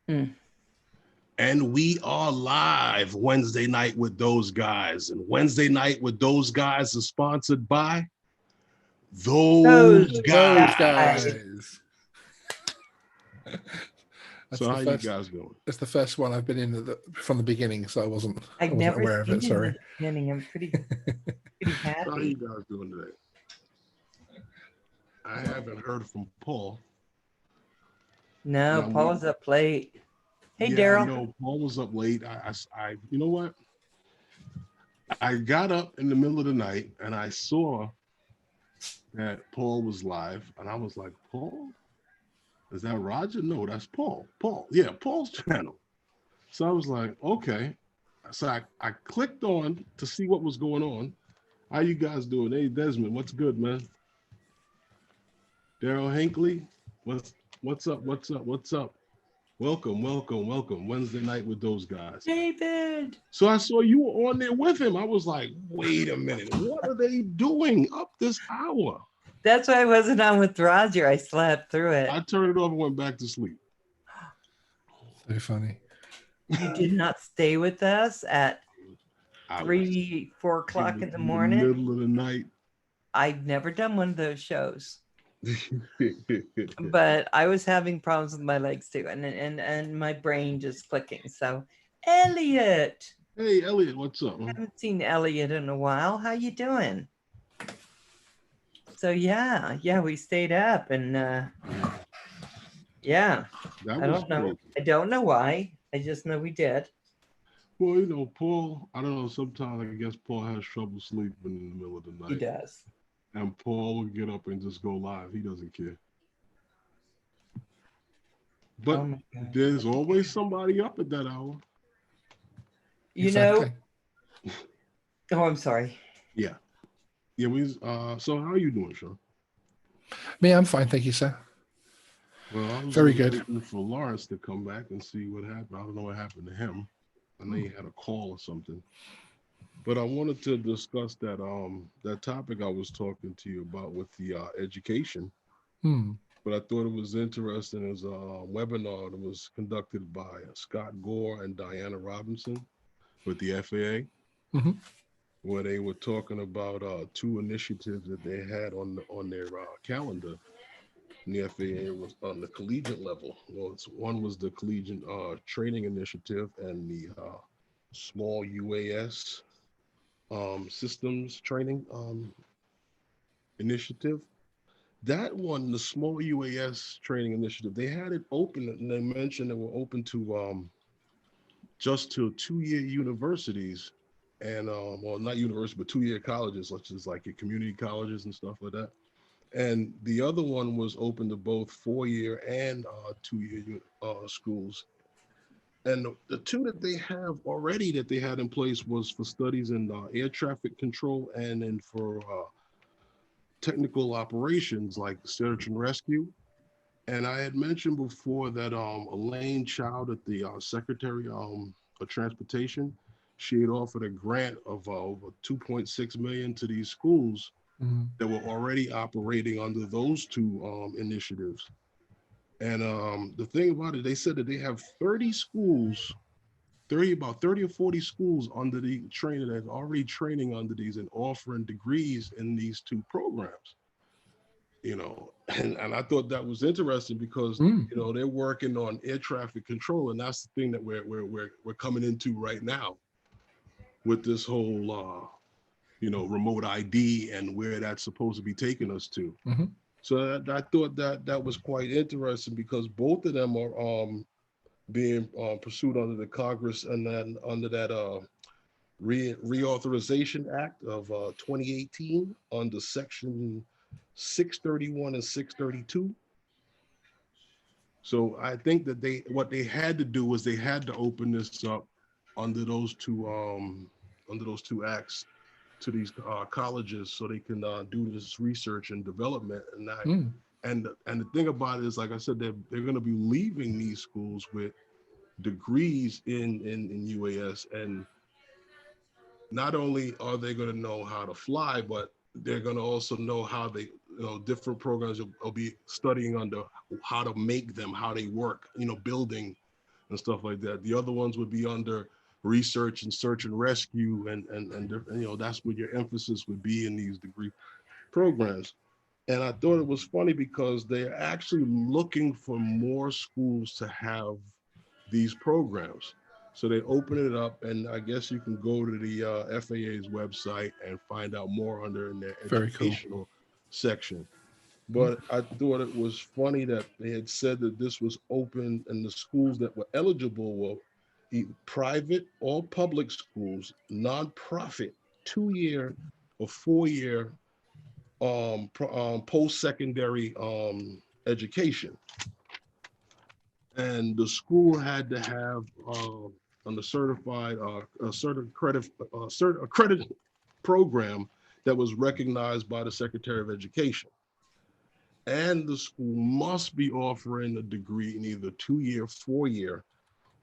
Mm. And we are live Wednesday night with those guys. And Wednesday night with those guys is sponsored by those Those Those guys. guys. guys. That's So the how you first. guys doing? That's the first one I've been in from the beginning, so I wasn't I've never aware of seen it. him in Sorry. the beginning. I'm pretty So how you happy. guys doing today? I haven't heard from Paul. And No, I'm Paul's up late. Hey, yeah, I Daryl. know Paul was up late. You know what? I got up in the middle of the night and I saw that Paul was live, and I was like, Paul? Is that Roger? No, that's Paul. Paul. Yeah, Paul's channel. So I was like, okay. So I clicked on to see what was going on. How you guys doing? Hey, Desmond, what's good, man? Daryl Hinckley, what's up? What's up? What's up? Welcome, welcome, welcome. Wednesday night with those guys. David. So I saw you were on there with him. I was like, wait a minute, what are they doing up this hour? That's why I wasn't on with Roger. I slept through it. I turned it off and went back to sleep. So funny. You did not stay with us at I was 3, 4 o'clock in the in the morning. middle of the night. I've never done one of those shows, but I was having problems with my legs too, and my brain just clicking. So, Elliot, Hey, Elliot, what's up? I haven't seen Elliot in a while. How you doing? So yeah, we stayed up, and yeah, That I was don't know. crazy. I don't know why. I just know we did. Well, you know, Paul, I don't know, sometimes I guess Paul has trouble sleeping in the middle of the He night. does. And Paul would get up and just go live. He doesn't care. Oh But my god. there's always somebody up at that hour. You know. Exactly. Oh, I'm sorry. Yeah. Yeah, so how are you doing, Sean? Me, I'm fine, thank you, sir. Well, I was Very just good. waiting for Lawrence to come back and see what happened. I don't know what happened to him. I know he had a call or something. But I wanted to discuss that topic I was talking to you about with the education. Hmm. But I thought it was interesting as a webinar that was conducted by Scott Gore and Diana Robinson with the FAA, Hmm. where they were talking about two initiatives that they had on their calendar. And the FAA was on the collegiate level. Well, one was the collegiate training initiative and the small UAS systems training initiative. That one, the small UAS training initiative, they had it open and they mentioned they were open to just to 2-year universities and well, not university, but 2-year colleges, such as like your community colleges and stuff like that. And the other one was open to both 4-year and 2-year schools. And the two that they have already that they had in place was for studies in air traffic control and then for technical operations like search and rescue. And I had mentioned before that Elaine Child at the Secretary of Transportation, she had offered a grant of over 2.6 million to these schools Hmm. that were already operating under those two initiatives. And the thing about it, they said that they have 30 schools, about 30 or 40 schools under the trainer that's already training under these and offering degrees in these two programs. You know, and I thought that was interesting because Hmm. you know they're working on air traffic control, and that's the thing that we're coming into right now with this whole you know remote ID and where that's supposed to be taking us to. Hmm. So I thought that was quite interesting because both of them are being pursued under the Congress and then under that Reauthorization Act of 2018 under Section 631 and 632. So I think that what they had to do was they had to open this up under those two under those two acts to these colleges so they can do this research and development Hmm. and the thing about it is like I said they're going to be leaving these schools with degrees in UAS, and not only are they going to know how to fly, but they're going to also know how they, you know, different programs will be studying under how to make them, how they work, you know, building, and stuff like that. The other ones would be under research and search and rescue, and that's where your emphasis would be in these degree programs. And I thought it was funny because they're actually looking for more schools to have these programs. So they open it up, and I guess you can go to the FAA's website and find out more under in their Very cool. educational section. But I thought it was funny that they had said that this was open, and the schools that were eligible were private or public schools, nonprofit, 2-year or 4-year post-secondary education. And the school had to have on the certified accredited program that was recognized by the Secretary of Education. And the school must be offering a degree in either 2-year, 4-year,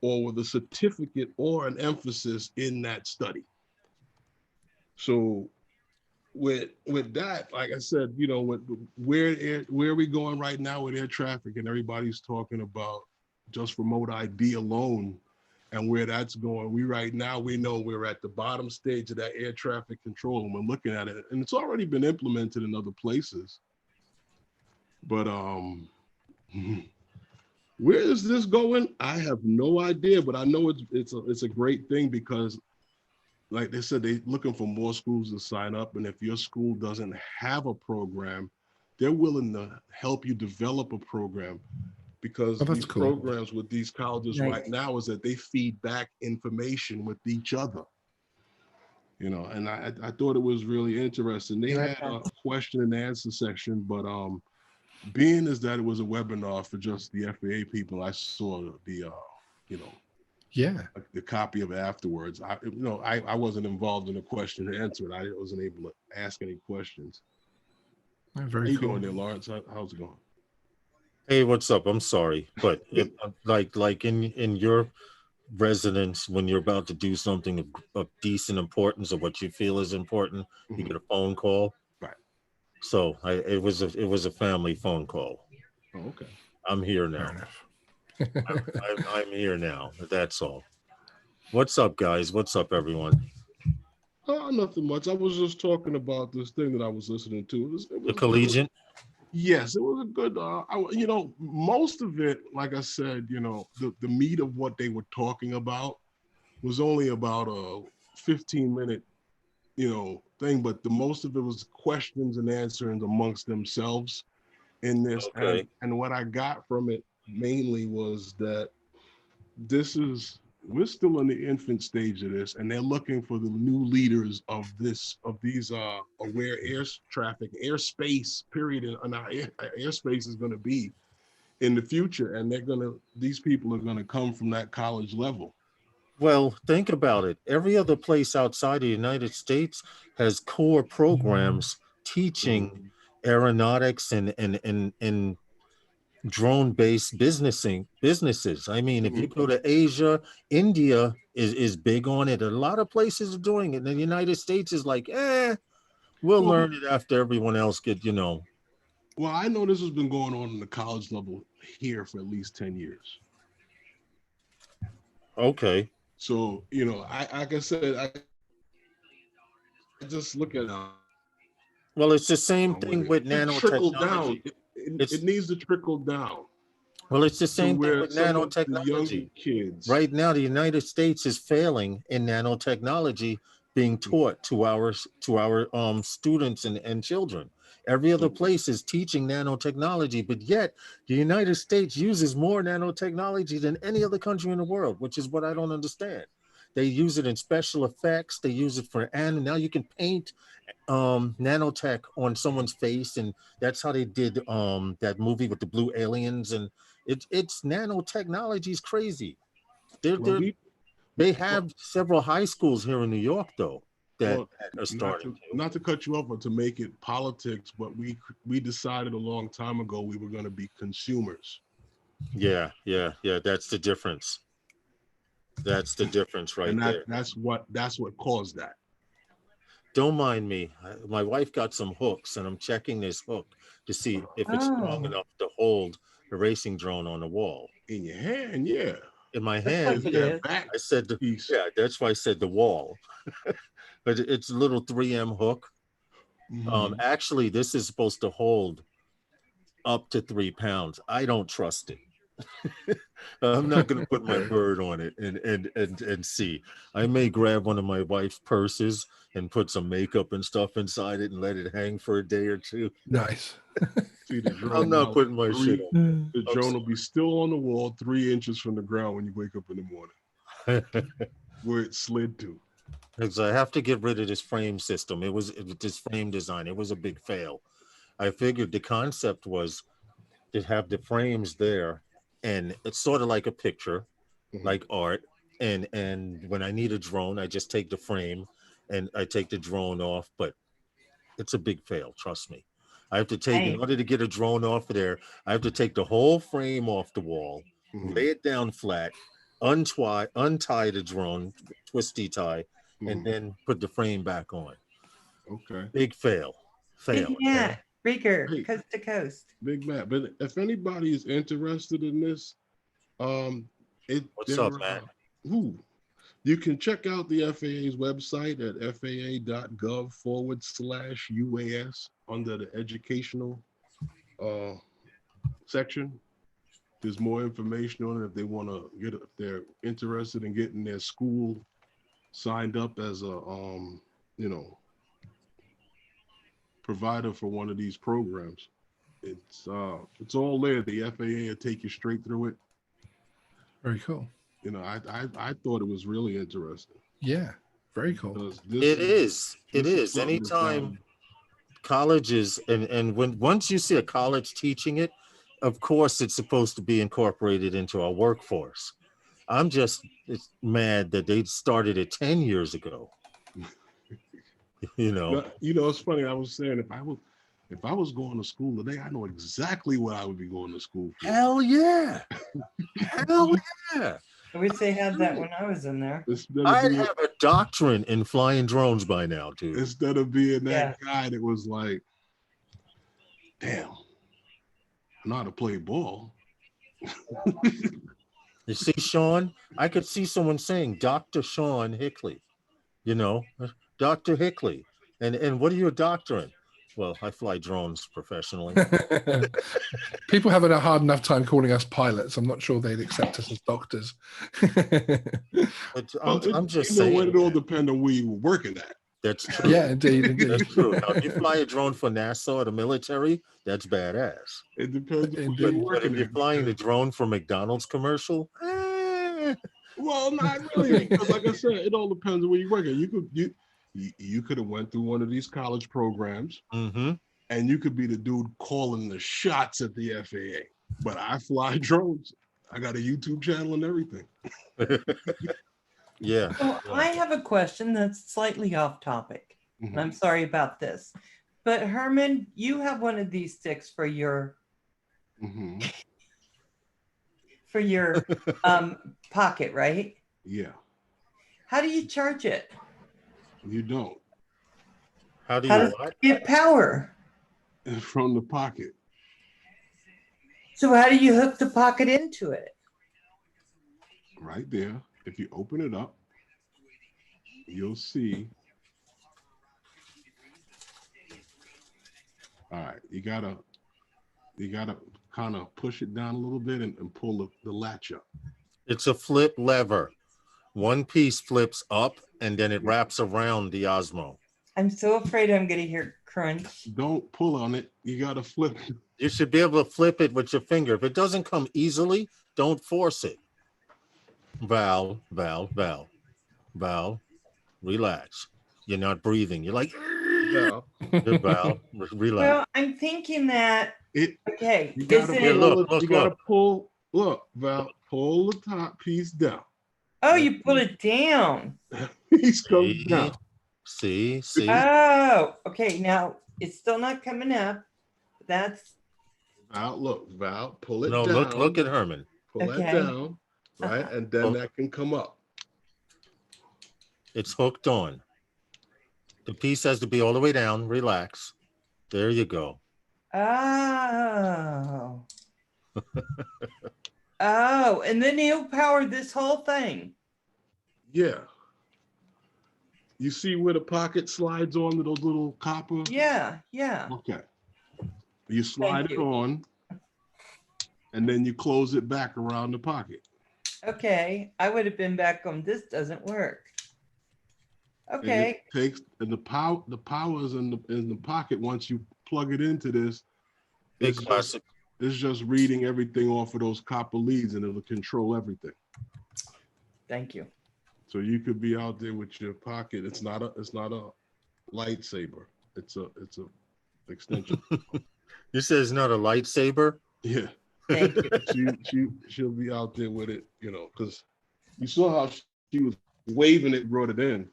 or with a certificate or an emphasis in that study. So with that, like I said, where are we going right now with air traffic, and everybody's talking about just remote ID alone and where that's going. We know we're at the bottom stage of that air traffic control, and we're looking at it, and it's already been implemented in other places. But where is this going? I have no idea, but I know it's a great thing because, like they said, they're looking for more schools to sign up. And if your school doesn't have a program, they're willing to help you develop a program, because these cool. programs with these colleges right now is that they feed back information with each other. And I thought it was really interesting. They had a question and answer section, but being as that it was a webinar for just the FAA people, I saw the the copy of it afterwards. I wasn't involved in the question and answer. I wasn't able to ask any questions. Very How you cool. doing there, Lawrence? How's it going? Hey, what's up? I'm sorry, but like in your residence, when you're about to do something of decent importance or what you feel is important, you get a phone call. Right. So it was a family phone call. Oh, okay. I'm here now. I'm here now. That's all. What's up, guys? What's up, everyone? Nothing much. I was just talking about this thing that I was listening to. It was The collegiate. Yes, it was a good. Most of it, like I said, the meat of what they were talking about was only about a 15-minute, thing. But the most of it was questions and answering amongst themselves in this. Okay. And what I got from it mainly was that we're still in the infant stage of this, and they're looking for the new leaders of these where airspace period in our airspace is going to be in the future, and these people are going to come from that college level. Well, think about it. Every other place outside the United States has core programs teaching aeronautics and drone-based businesses. I mean, if you go to Asia, India is big on it. A lot of places are doing it. And the United States is like, we'll learn it after everyone else Well, I know this has been going on the college level here for at least 10 years. Okay. So, like I said, I just look at Well, it's the same thing with nanotechnology. It needs to trickle down. Well, it's the same thing with nanotechnology. Kids. Right now, the United States is failing in nanotechnology being taught to our students and children. Every other place is teaching nanotechnology, but yet the United States uses more nanotechnology than any other country in the world, which is what I don't understand. They use it in special effects. They use it for, and now you can paint nanotech on someone's face, and that's how they did that movie with the blue aliens. And it's nanotechnology is crazy. They have several high schools here in New York, though, that are starting. Not to cut you off, but to make it politics, but we decided a long time ago we were going to be consumers. Yeah. That's the difference. That's the difference right there. That's what caused that. Don't mind me. My wife got some hooks, and I'm checking this hook to see if it's strong enough to hold a racing drone on the wall. In your hand, yeah. in my Looks hand. like it That is. back I said, piece. yeah, that's why I said the wall. But it's a little 3M hook. Mhm. Actually, this is supposed to hold up to 3 pounds. I don't trust it. I'm not going to put my Okay. bird on it and see. I may grab one of my wife's purses and put some makeup and stuff inside it and let it hang for a day or two. Nice. See the drone. I'm not now, putting my shit three- on. The drone will be still on the wall, 3 inches from the ground when you wake up in the morning, where it slid to. Because I have to get rid of this frame system. This frame design. It was a big fail. I figured the concept was to have the frames there, and it's sort of like a picture, Mhm. like art. And when I need a drone, I just take the frame and I take the drone off. But it's a big fail, trust me. I have to take, in Hey. order to get a drone off of there, I have to take the whole frame off the wall, Mhm. lay it down flat, untie the drone, twisty tie, and Mhm. then put the frame back on. Okay. Big fail. Big Okay? Matt, Rieger, Hey. coast to coast. Big Matt. But if anybody is interested in this, What's up, Matt? You can check out the FAA's website at faa.gov/UAS under the educational section. There's more information on it if they want to if they're interested in getting their school signed up as a provider for one of these programs. It's all there. The FAA will take you straight through it. Very cool. I thought it was really interesting. Yeah. Very cool. Because It is. It this is. something that's Anytime colleges and once you see a college teaching it, of course it's supposed to be incorporated into our workforce. I'm just mad that they started it 10 years ago. It's funny. I was saying if I was going to school today, I know exactly what I would be going to school for. Hell yeah. Hell yeah. I wish they had that when I was in there. I'd have a doctorate in flying drones by now, dude. Instead of being that Yeah. guy that was like, damn, I know how to play ball. You see, Sean, I could see someone saying Dr. Sean Hickley, Dr. Hickley. And what are you a doctor in? Well, I fly drones professionally. People have a hard enough time calling us pilots. I'm not sure they'd accept us as doctors. But I'm just When saying. it all depends on where you were working at. That's true. Yeah, indeed. That's true. Now, if you fly a drone for NASA or the military, that's badass. It depends on where Indeed. you're But working if you're at. flying the drone for McDonald's commercial, Well, not really, because like I said, it all depends on where you're working. You could have went through one of these college programs, mm-hmm. and you could be the dude calling the shots at the FAA. But I fly drones. I got a YouTube channel and everything. Yeah. Well, I have a question that's slightly off topic. Mhm. I'm sorry about this. But Herman, you have one of these sticks for your Mhm. pocket, right? Yeah, How do you charge it? you don't. How do How you does what? it get power? From the pocket. So how do you hook the pocket into it? Right there. If you open it up, you'll see. All right, you gotta kind of push it down a little bit and pull the latch up. It's a flip lever. One piece flips up and then it wraps around the Osmo. I'm so afraid I'm going to hear crunch. Don't pull on it. You gotta flip it. You should be able to flip it with your finger. If it doesn't come easily, don't force it. Val, relax. You're not breathing. You're like, Val, relax. Well, I'm thinking that, okay, You is gotta it, Here, look. you gotta pull. Look, Val, pull the top piece down. oh, you pull it down. Piece goes See? down. See? Oh, okay, now it's still not coming up. That's, Val, pull it No, down. look at Herman. Pull Okay. that down, right? And then that can come up. It's hooked on. The piece has to be all the way down. Relax. There you go. oh. Oh, and then he'll power this whole thing. Yeah. You see where the pocket slides on to those little copper? Yeah, yeah. Okay. You slide it you. on, and then you close it back around the pocket. Okay, I would have been back on this doesn't work. And Okay, it takes, and the power is in the pocket. Once you plug it into this, Big it's classic. it's just reading everything off of those copper leads, and it'll control everything. thank you. So you could be out there with your pocket. It's not a lightsaber. It's a extension. You said it's not a lightsaber? Yeah. Thank you. She'll be out there with it, you know, because you saw how she was waving it, brought it in.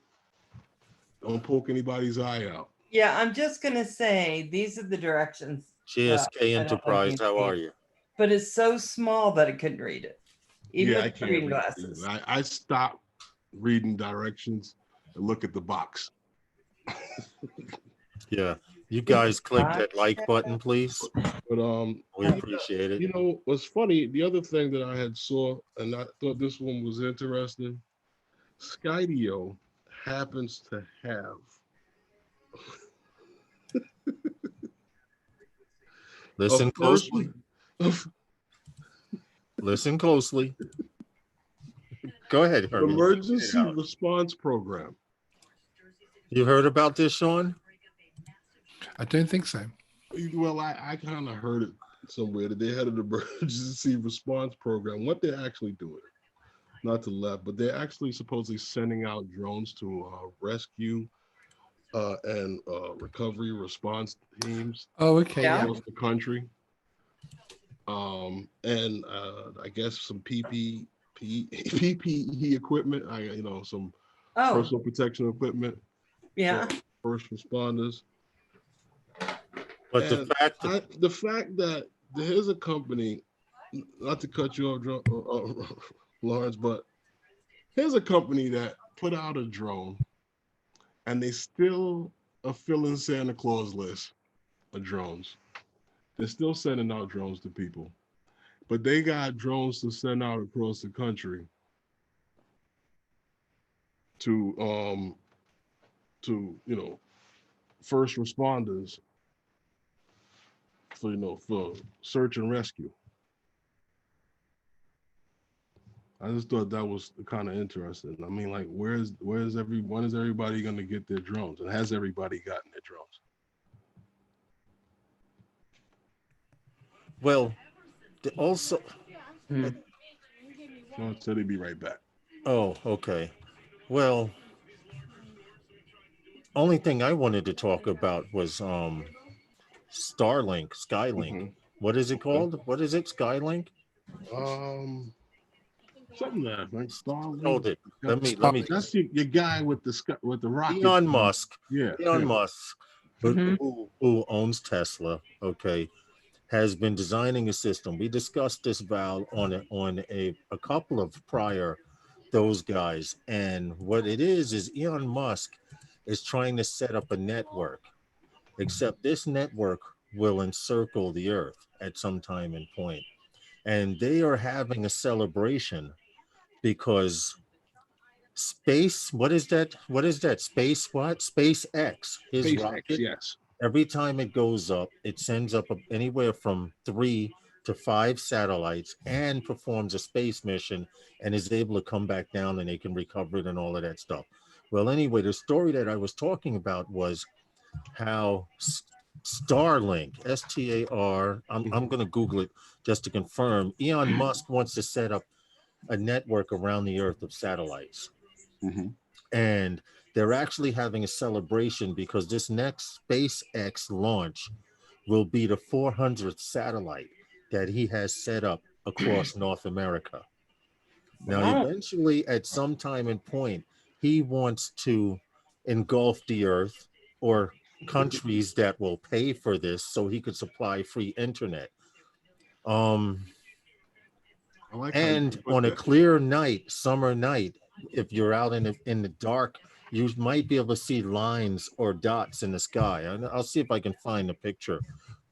Don't poke anybody's eye out. Yeah, I'm just gonna say, these are the directions. GSK Enterprise, how are you? But it's so small that I couldn't read it. Even Yeah, I with can't reading read glasses. it. I stopped reading directions and look at the box. Yeah. You guys click that like button, please. But We appreciate it. you know, what's funny, the other thing that I had saw, and I thought this one was interesting, Skydio happens to have Listen a first- closely. Listen closely. Go ahead, Herman. emergency response program. You heard about this, Sean? I don't think so. Well, I kind of heard it somewhere that they had an emergency response program. What they're actually doing, not to laugh, but they're actually supposedly sending out drones to rescue and recovery response teams Oh, okay. Yeah. Yeah. across the country. And I guess some PPE equipment, some Oh, personal protection equipment yeah. for first responders. But the And fact that the fact that there's a company, not to cut you off, Lawrence, but here's a company that put out a drone and they still are filling Santa Claus list of drones. They're still sending out drones to people, but they got drones to send out across the country to first responders for search and rescue. I just thought that was kind of interesting. I mean, like, when is everybody going to get their drones? And has everybody gotten their drones? well, also Sean said he'd be right back. oh, okay. Well, only thing I wanted to talk about was Skylink. Mhm. What is it called? What is it? Skylink? Something like Starlink. Hold it. Let me That's your guy with the rocket. Elon Musk. Yeah. Elon yeah. Musk, Mhm. who owns Tesla, okay, has been designing a system. We discussed this, Val, on a couple of prior those guys. And what it is Elon Musk is trying to set up a network, except this network will encircle the earth at some time and point. And they are having a celebration because what is that? SpaceX, his SpaceX, rocket, yes. every time it goes up, it sends up anywhere from 3 to 5 satellites and performs a space mission and is able to come back down and they can recover it and all of that stuff. Well, anyway, the story that I was talking about was how Starlink, STAR, I'm going to Google it just to confirm. Elon Musk wants to set up a network around the earth of satellites. Mhm. And they're actually having a celebration because this next SpaceX launch will be the 400th satellite that he has set up across North America. Now, Wow. eventually, at some time and point, he wants to engulf the earth or countries that will pay for this so he could supply free internet. I like how you And put on a that. clear night, summer night, if you're out in the dark, you might be able to see lines or dots in the sky. I'll see if I can find a picture.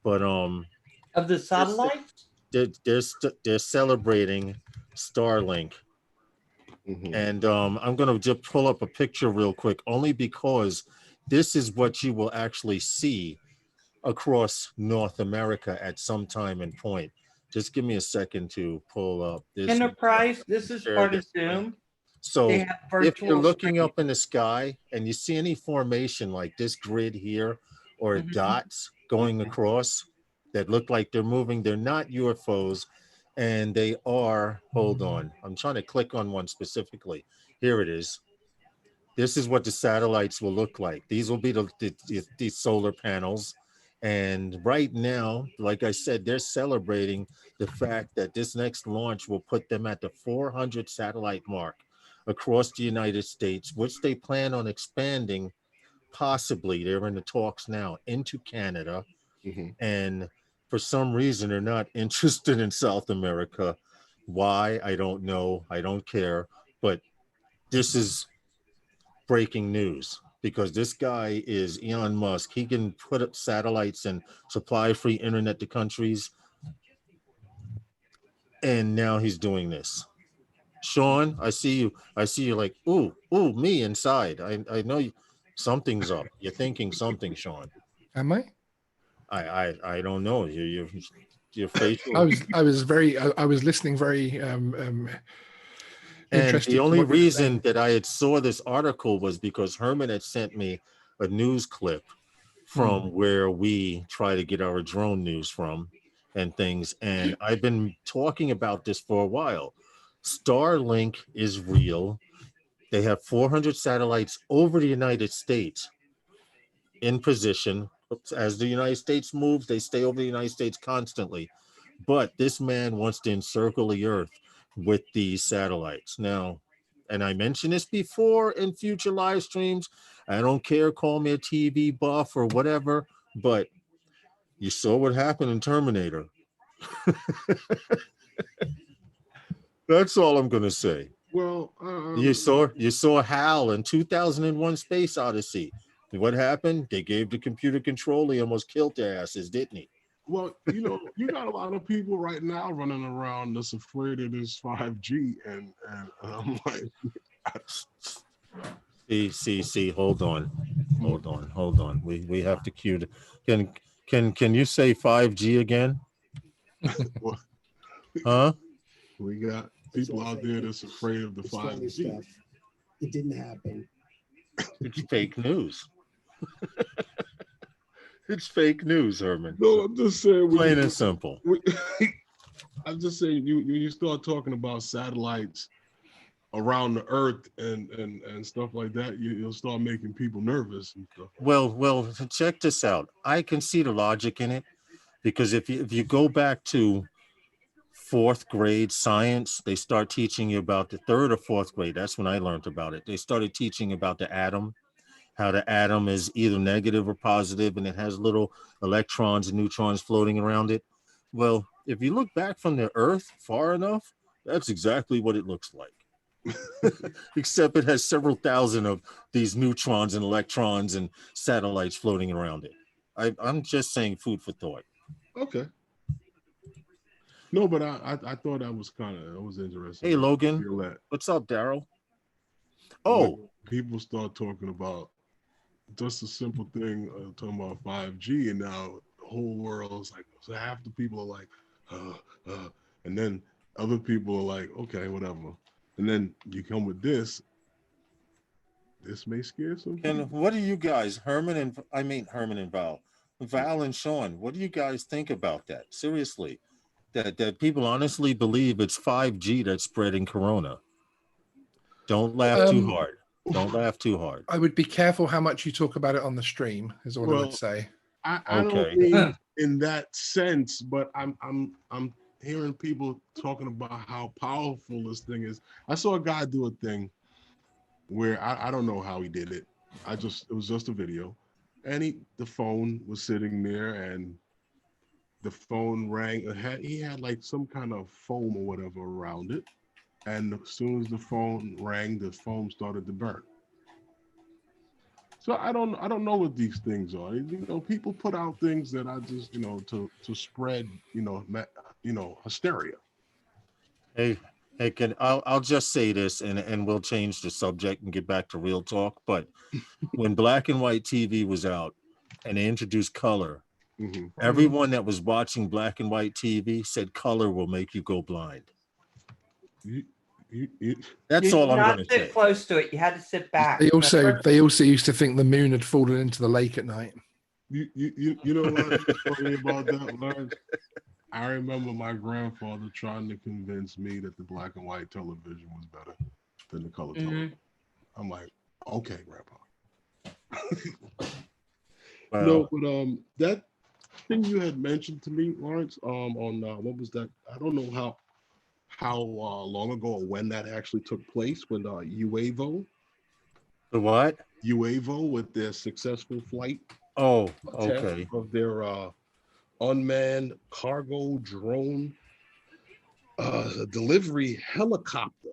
But Of the satellite? they're celebrating Starlink. Mhm. And I'm going to just pull up a picture real quick, only because this is what you will actually see across North America at some time and point. Just give me a second to pull up this. Enterprise, this is Share part of this screen. Zoom. So They have if you're virtual looking screen. up in the sky and you see any formation like this grid here or Mhm. dots going across that look like they're moving, they're not UFOs. And they are, hold on, I'm trying to click on one specifically. Here it is. This is what the satellites will look like. These will be the solar panels. And right now, like I said, they're celebrating the fact that this next launch will put them at the 400 satellite mark across the United States, which they plan on expanding, possibly, they're in the talks now, into Canada. Mhm. And for some reason, they're not interested in South America. Why? I don't know. I don't care. But this is breaking news because this guy is Elon Musk. He can put up satellites and supply free internet to countries. And now he's doing this. Sean, I see you. I see you like, ooh, me inside. I know you, something's up. You're thinking something, Sean. Am I? I don't know. Your facial. I was listening very And interested the to only what you were saying. reason that I had saw this article was because Herman had sent me a news clip from where we try to get our drone news from and things. And I've been talking about this for a while. Starlink is real. They have 400 satellites over the United States in position. As the United States moves, they stay over the United States constantly. But this man wants to encircle the earth with these satellites. Now, and I mentioned this before in future live streams. I don't care, call me a TV buff or whatever, but you saw what happened in Terminator. That's all I'm gonna say. Well, You saw HAL in 2001 Space Odyssey. What happened? They gave the computer control. He almost killed their asses, didn't he? well, you got a lot of people right now running around that's afraid of this 5G, and I'm like, See. Hold on. We have to cue. Can you say 5G again? well, Huh? we got people out there that's afraid of the 5G. It didn't happen. It's fake news. It's fake news, Herman. No, I'm just saying. Plain and simple. I'm just saying, you start talking about satellites around the Earth and stuff like that, you'll start making people nervous and stuff. Well, check this out. I can see the logic in it because if you go back to fourth grade science, they start teaching you about the third or fourth grade. That's when I learned about it. They started teaching about the atom, how the atom is either negative or positive, and it has little electrons and neutrons floating around it. Well, if you look back from the Earth far enough, that's exactly what it looks like. Except it has several thousand of these neutrons and electrons and satellites floating around it. I'm just saying food for thought. Okay. No, but I thought that was interesting. Hey, Logan. Feel that. What's up, Daryl? Oh, When people start talking about just a simple thing, talking about 5G, and now the whole world is like, so half the people are like, and then other people are like, okay, whatever. And then you come with this may scare some people. and what do you guys, Herman and Val and Sean, what do you guys think about that? Seriously, that people honestly believe it's 5G that's spreading corona. Don't laugh too hard. Don't laugh too hard. I would be careful how much you talk about it on the stream, is all I Well, would say. I Okay. don't mean in that sense, but I'm hearing people talking about how powerful this thing is. I saw a guy do a thing where I don't know how he did it. It was just a video, and the phone was sitting there, and the phone rang. He had like some kind of foam or whatever around it, and as soon as the phone rang, the foam started to burn. So I don't know what these things are. People put out things that I just to spread hysteria. Hey, I'll just say this, and we'll change the subject and get back to real talk. But when black and white TV was out and they introduced color, Mhm. everyone that was watching black and white TV said color will make you go blind. You- That's You all did I'm not going to sit say. close to it. You had to sit back. They also remember? used to think the moon had fallen into the lake at night. you know what's funny about that, Lawrence? I remember my grandfather trying to convince me that the black and white television was better than the color television. I'm like, okay, Grandpa. Well, No, but that thing you had mentioned to me, Lawrence, on what was that? I don't know how long ago or when that actually took place, when UAVO the what? with their successful flight Oh, test okay. of their unmanned cargo drone delivery helicopter.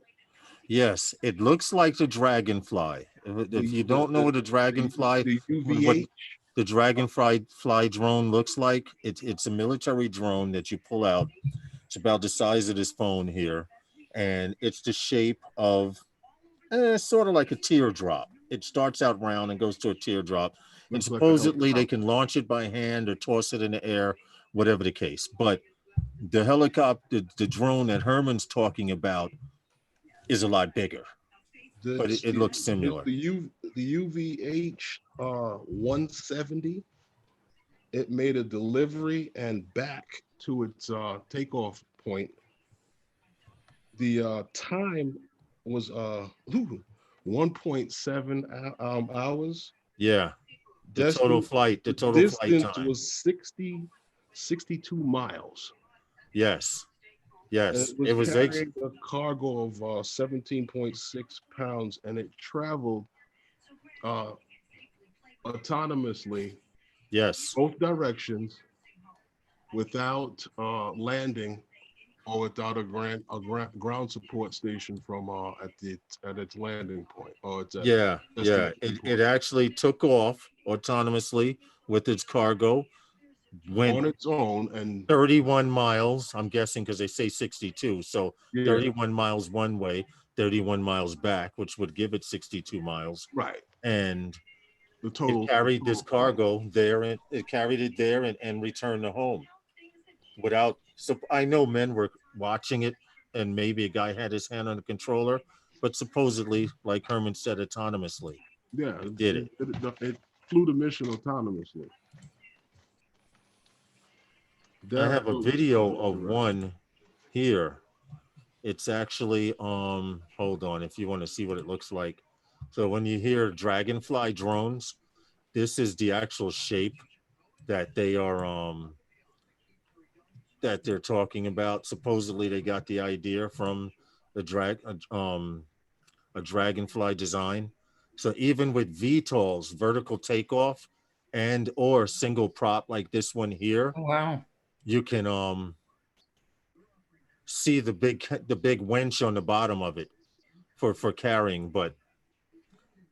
Yes, it looks like the dragonfly. If you don't know what a dragonfly, the what UVH, the dragonfly drone looks like, it's a military drone that you pull out. It's about the size of this phone here, and it's the shape of sort of like a teardrop. It starts out round and goes to a teardrop, and looks like a supposedly they helicopter. can launch it by hand or toss it in the air, whatever the case. But the helicopter, the drone that Herman's talking about, is a lot bigger, but it looks similar. The UVH 170. It made a delivery and back to its takeoff point. The time was 1.7 hours. Yeah, the total flight Distance time. was 62 miles. Yes, yes, And it was carrying a cargo of 17.6 pounds, and it traveled autonomously, yes, both directions, without landing or without a ground support station from at its landing point or its yeah. destination It actually took off autonomously with its cargo, went on its own, and 31 miles. I'm guessing because they say 62, so yeah, 31 miles one way, 31 miles back, which would give it 62 miles. right. And The total it carried this total flight. cargo there, and it carried it there and returned to home without. So I know men were watching it, and maybe a guy had his hand on the controller, but supposedly, like Herman said, autonomously. Yeah, It did it. It flew the mission autonomously. I have a was- video of one here. It's actually hold on, if you want to see what it looks like. So when you hear dragonfly drones, this is the actual shape that they are that they're talking about. Supposedly they got the idea from the a dragonfly design. So even with VTOLs, vertical takeoff, and or single prop like this one here, Oh, wow. you can see the big winch on the bottom of it for carrying. But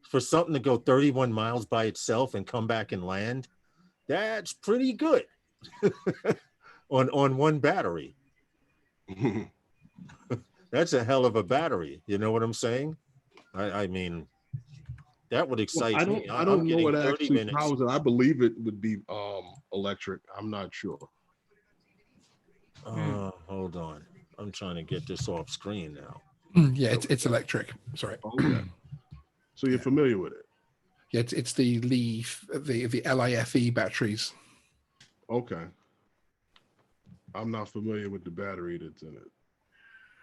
for something to go 31 miles by itself and come back and land, that's pretty good on one battery. That's a hell of a battery. You know what I'm saying? I mean, that would excite me. I don't know what 30 actually minutes. powers it. I believe it would be electric. I'm not sure. Hold on. I'm trying to get this off screen now. Yeah, it's electric. Sorry. Okay. So you're familiar with it? Yeah, it's the LIFE, the LIFE batteries. Okay. I'm not familiar with the battery that's in it.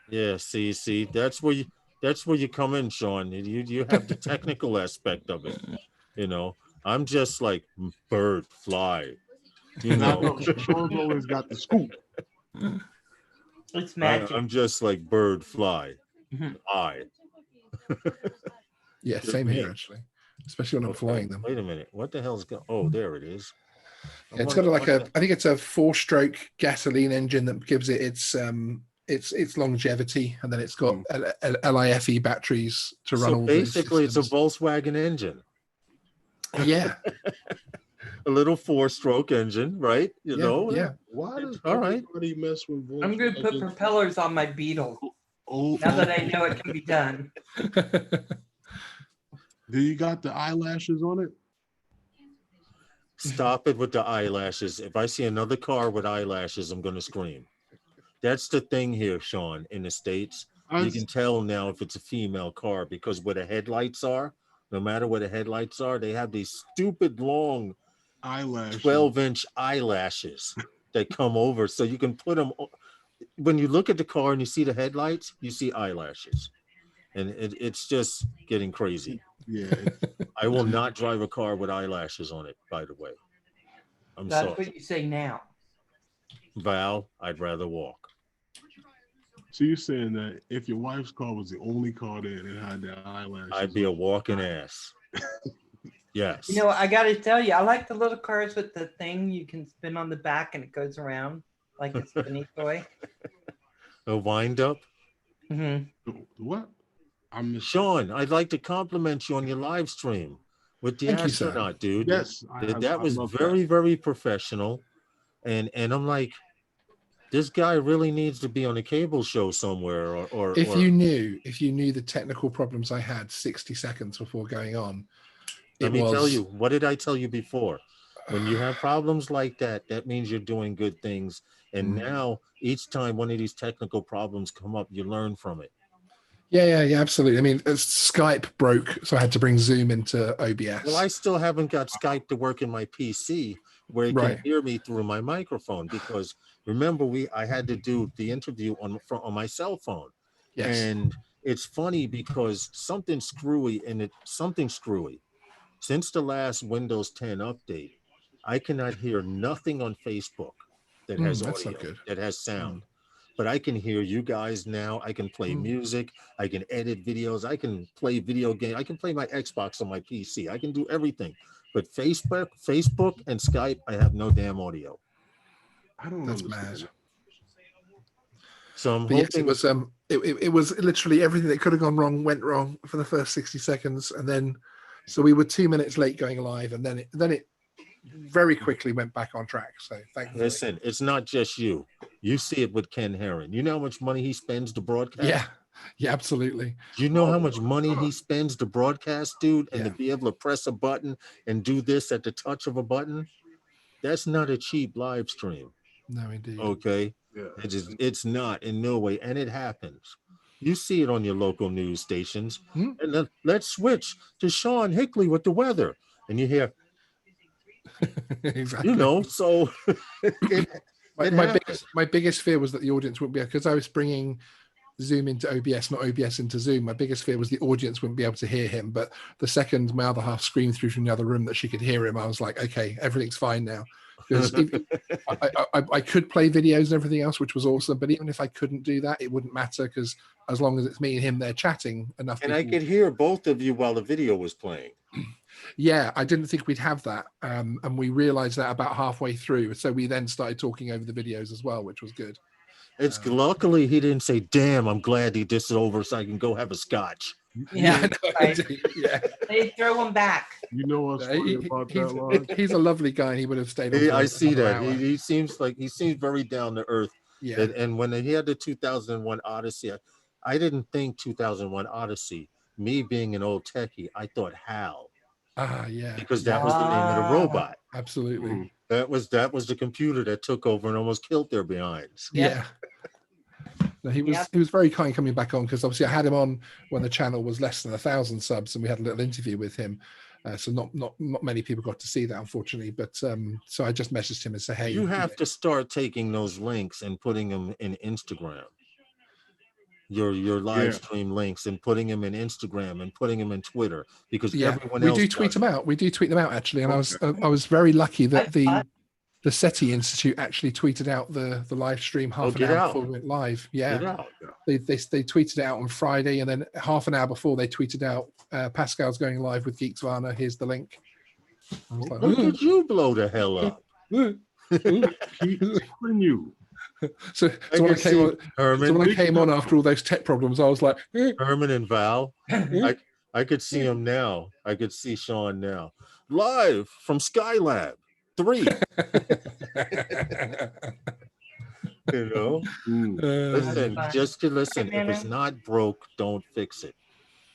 Yeah, see, that's where you come in, Sean. You have the technical aspect of it. You know, I'm just like bird, fly. You know, Sean's always got the scoop. It's magic. I'm just like bird, fly. I. Yeah, same here actually, especially when I'm flying them. Wait a minute, what the hell's going? Oh, there it is. Yeah, it's got like I think it's a 4-stroke gasoline engine that gives it its longevity, and then it's got LIFE batteries to run so all. basically, those it's a Volkswagen engine. Yeah. a little 4-stroke engine, right? You Yeah, know, yeah. Why does All right. everybody mess with I'm gonna put Volkswagen? propellers on my Beetle Oh, now that I know it can be done. do you got the eyelashes on it? Stop it with the eyelashes. If I see another car with eyelashes, I'm gonna scream. That's the thing here, Sean, in the States. You can tell now if it's a female car because where the headlights are, no matter where the headlights are, they have these stupid long Eyelashes. 12-inch eyelashes that come over. So you can put them, when you look at the car and you see the headlights, you see eyelashes. And it's just getting crazy. Yeah. I will not drive a car with eyelashes on it, by the way. I'm That's sorry. what you say now. Val, I'd rather walk. So you're saying that if your wife's car was the only car that had the eyelashes, I'd be a walking ass. Yes. You know, I got to tell you, I like the little cars with the thing you can spin on the back and it goes around like a spinny toy. A wind up. Hmm. What? I'm the Sean, I'd like to compliment you on your live stream with the Thank you, sir. astronaut, dude. Yes, That was love very, very professional. And I'm like, this guy really needs to be on a cable show somewhere or If you knew the technical problems I had 60 seconds before going on, let me tell you, what did I tell you before? When you have problems like that, that means you're doing good things. And now each time one of these technical problems come up, you learn from it. Yeah, absolutely. I mean, Skype broke, so I had to bring Zoom into OBS. Well, I still haven't got Skype to work in my PC where it can hear me through my microphone because remember I had to do the interview on my cell phone. Yes. And it's funny because something screwy. Since the last Windows 10 update, I cannot hear nothing on Facebook that has that's audio, not good. that has sound. But I can hear you guys now. I can play music. I can edit videos. I can play video games. I can play my Xbox on my PC. I can do everything. But Facebook and Skype, I have no damn audio. I don't That's understand. mad. So I'm But yes, hoping it was literally everything that could have gone wrong went wrong for the first 60 seconds, and then so we were 2 minutes late going live, and then it very quickly went back on track. So thankfully. Listen, it's not just you. You see it with Ken Herron. You know how much money he spends to broadcast? Yeah, absolutely. You know how much money he spends to broadcast, dude, and Yeah. to be able to press a button and do this at the touch of a button? That's not a cheap live stream. No, indeed. Okay. Yeah. It's not in no way. And it happens. You see it on your local news stations. And then let's switch to Sean Hickley with the weather. And you hear, Exactly. you know, so my biggest fear was that the audience wouldn't be, because I was bringing Zoom into OBS, not OBS into Zoom. My biggest fear was the audience wouldn't be able to hear him. But the second my other half screamed through from the other room that she could hear him, I was like, okay, everything's fine now. Because I could play videos and everything else, which was awesome. But even if I couldn't do that, it wouldn't matter, because as long as it's me and him there chatting, enough. And I could hear both of you while the video was playing. Yeah, I didn't think we'd have that. And we realized that about halfway through. So we then started talking over the videos as well, which was good. It's luckily he didn't say, damn, I'm glad this is over so I can go have a scotch. Yeah, no, right. yeah. They throw them back. You know what's funny about that, Lon? He's a lovely guy, and he would have stayed on. I see that. Hour. He seems very down to earth. Yeah. And when he had the 2001 Odyssey, I didn't think 2001 Odyssey. Me being an old techie, I thought HAL. Yeah. Because that was the name of the robot. Absolutely. That was the computer that took over and almost killed their behinds. Yeah. No, he was very kind coming back on, because obviously I had him on when the channel was less than 1,000 subs, and we had a little interview with him. So not many people got to see that, unfortunately. But so I just messaged him and said, hey, you have to start taking those links and putting them in Instagram. Your live stream links, and putting them in Instagram and putting them in Twitter, because everyone else do tweet them out. We do tweet them out, actually. And I was very lucky that the SETI Institute actually tweeted out the live stream half an hour before we went live. Yeah. They tweeted it out on Friday, and then half an hour before they tweeted out, Pascal's going live with Geeksvana. Here's the link. I was like, look at you blow the hell up. Keep telling you. So when I came on after all those tech problems, I was like, Herman and Val. I could see him now. I could see Sean now. Live from Skylab. 3. You know, Mm. listen, fine. just to listen. If it's Nana? not broke, don't fix it.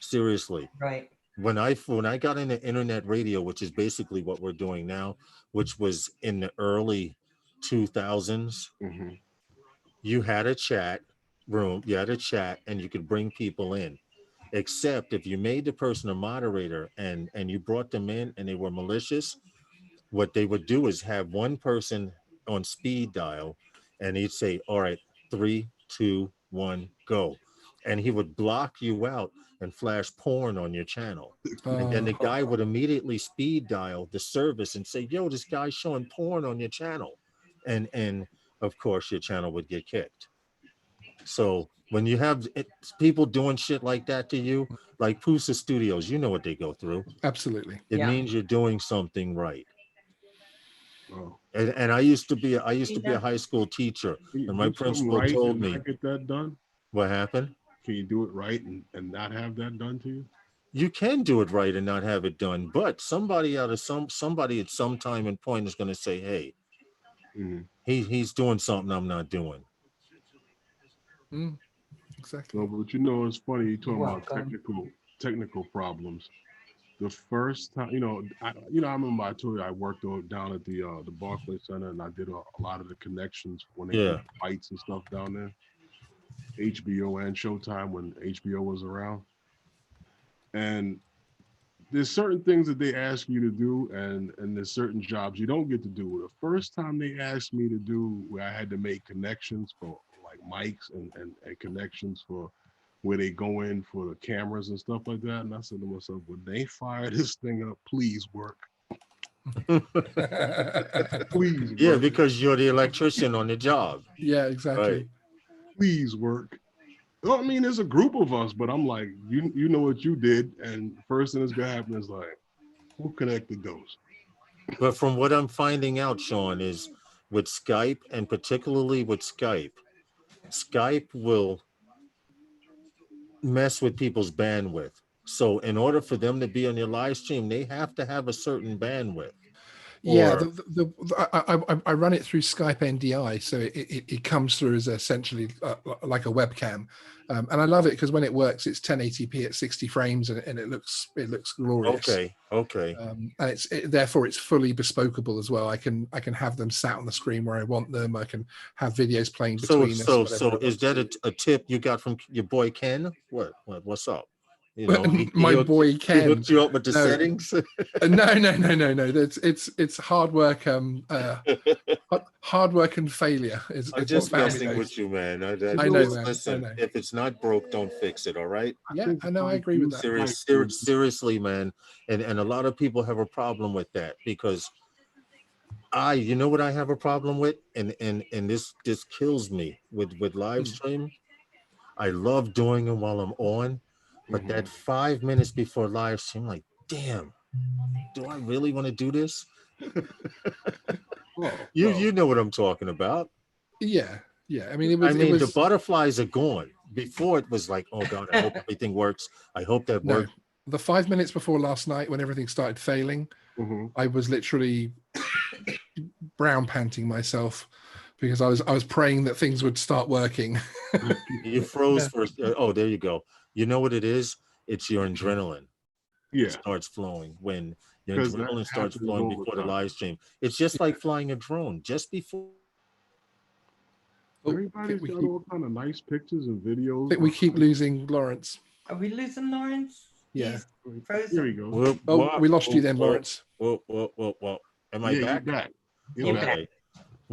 Seriously. Right. When I got into internet radio, which is basically what we're doing now, which was in the early 2000s, Mhm. you had a chat room, you had a chat, and you could bring people in. Except if you made the person a moderator and you brought them in and they were malicious, what they would do is have one person on speed dial, and he'd say, "All right, 3, 2, 1, go," and he would block you out and flash porn on your channel. And then the guy would immediately speed dial the service and say, "Yo, this guy's showing porn on your channel," and of course your channel would get kicked. So when you have people doing shit like that to you, like Pusa Studios, you know what they go through. Absolutely. It Yeah. means you're doing something right. Oh. And I used to be a Yeah. high school teacher, Can you and my do something principal right told and me not get that done? what happened. Can you do it right and not have that done to you? You can do it right and not have it done, but somebody at some time and point is going to say, "Hey, Mhm. he's doing something I'm not doing." Exactly. No, but you know, it's funny you talking about Welcome. technical problems. The first time, I remember I told you I worked down at the Barclays Center, and I did a lot of the connections when they Yeah. did fights and stuff down there. HBO and Showtime when HBO was around, and there's certain things that they ask you to do, and there's certain jobs you don't get to do. The first time they asked me to do where I had to make connections for like mics and connections for where they go in for the cameras and stuff like that. And I said to myself, when they fire this thing up, please work. Please Yeah, work. because you're the electrician on the job. Yeah, exactly. Right. Please work. Well, I mean, there's a group of us, but I'm like, you know what you did, and first thing that's gonna happen is like, who connected those? But from what I'm finding out, Sean, is with Skype, and particularly with Skype will mess with people's bandwidth. So in order for them to be on your live stream, they have to have a certain bandwidth. Yeah, Or I run it through Skype NDI, so it comes through as essentially like a webcam, and I love it because when it works, it's 1080p at 60 frames, and it looks glorious. okay. And therefore it's fully bespokeable as well. I can have them sat on the screen where I want them. I can have videos playing between us. So whatever. is that a tip you got from your boy Ken? What's up? You know, My boy he Ken. hooked you up with the No. settings. No. It's hard work. Hard work and failure is. I'm It's just what family messing knows. with you, man. I know, man. Listen, I know. if it's not broke, don't fix it. All right. Yeah, I know. I agree with that. Seriously, man. And a lot of people have a problem with that because you know what I have a problem with, and this kills me with live stream. I love doing them while I'm on, but that 5 minutes before live stream, like, damn, do I really want to do this? You know what I'm talking about. Yeah. I mean, it was. The butterflies are gone. Before it was like, oh God, I hope everything works. I hope that No, works. the 5 minutes before last night when everything started failing, I was literally brown panting myself because I was praying that things would start working. You froze first. Oh, there you go. You know what it is? It's your adrenaline. Yeah. It starts flowing when your 'Cause that adrenaline starts happens flowing all the before the time. live stream. It's just like flying a drone. Just before. Everybody's got all kind of nice pictures and videos. I think we keep losing Lawrence. Are we losing Lawrence? Yeah. He's frozen. Here we go. Oh, we lost you then, Lawrence. Whoa. Am I Yeah, back? you're back. You're You're back.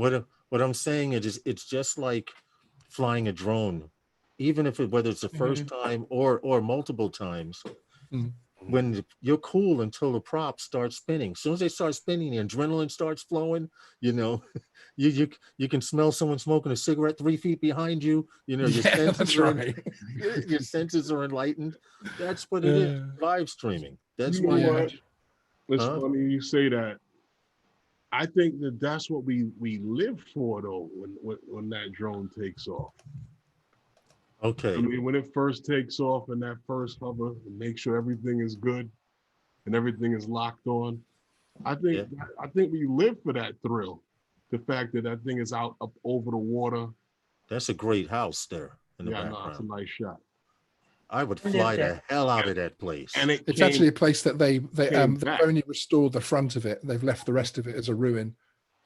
Okay. What I'm saying is it's just like flying a drone, even if whether it's the first time or multiple times. When you're cool until the prop starts spinning. As soon as they start spinning, the adrenaline starts flowing. You know, you can smell someone smoking a cigarette 3 feet behind you. You know, your senses are your senses are enlightened. That's what it is. Live streaming. That's You know why. what? It's funny you say that. I think that's what we live for though. When that drone takes off. Okay. I mean, when it first takes off and that first hover, make sure everything is good and everything is locked on. I think we live for that thrill. The fact that that thing is out up over the water. That's a great house there in the Yeah, no, it's a background. nice shot. I would I lived fly there. the hell out of that place. And It's actually a place that they've came back. only restored the front of it. They've left the rest of it as a ruin.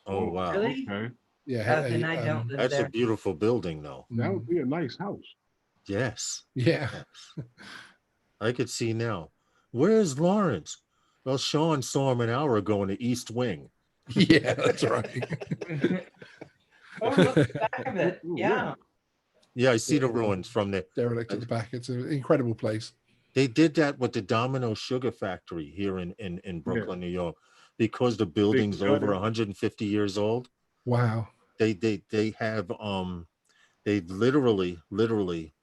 Oh wow, Really? Okay, Yeah, Then I don't live that's a there. beautiful building, though. that would be a nice house. Yes, yeah. yes. I could see now. Where's Lawrence? Well, Sean saw him an hour ago in the East Wing. Yeah, that's right. Oh, look at the back of it. Ooh, Yeah. Yeah, I see the ruins from there. Derelict at the back. It's an incredible place. They did that with the Domino Sugar Factory here in Brooklyn, New York, because the building's cut over it. 150 years old. Wow. They have they literally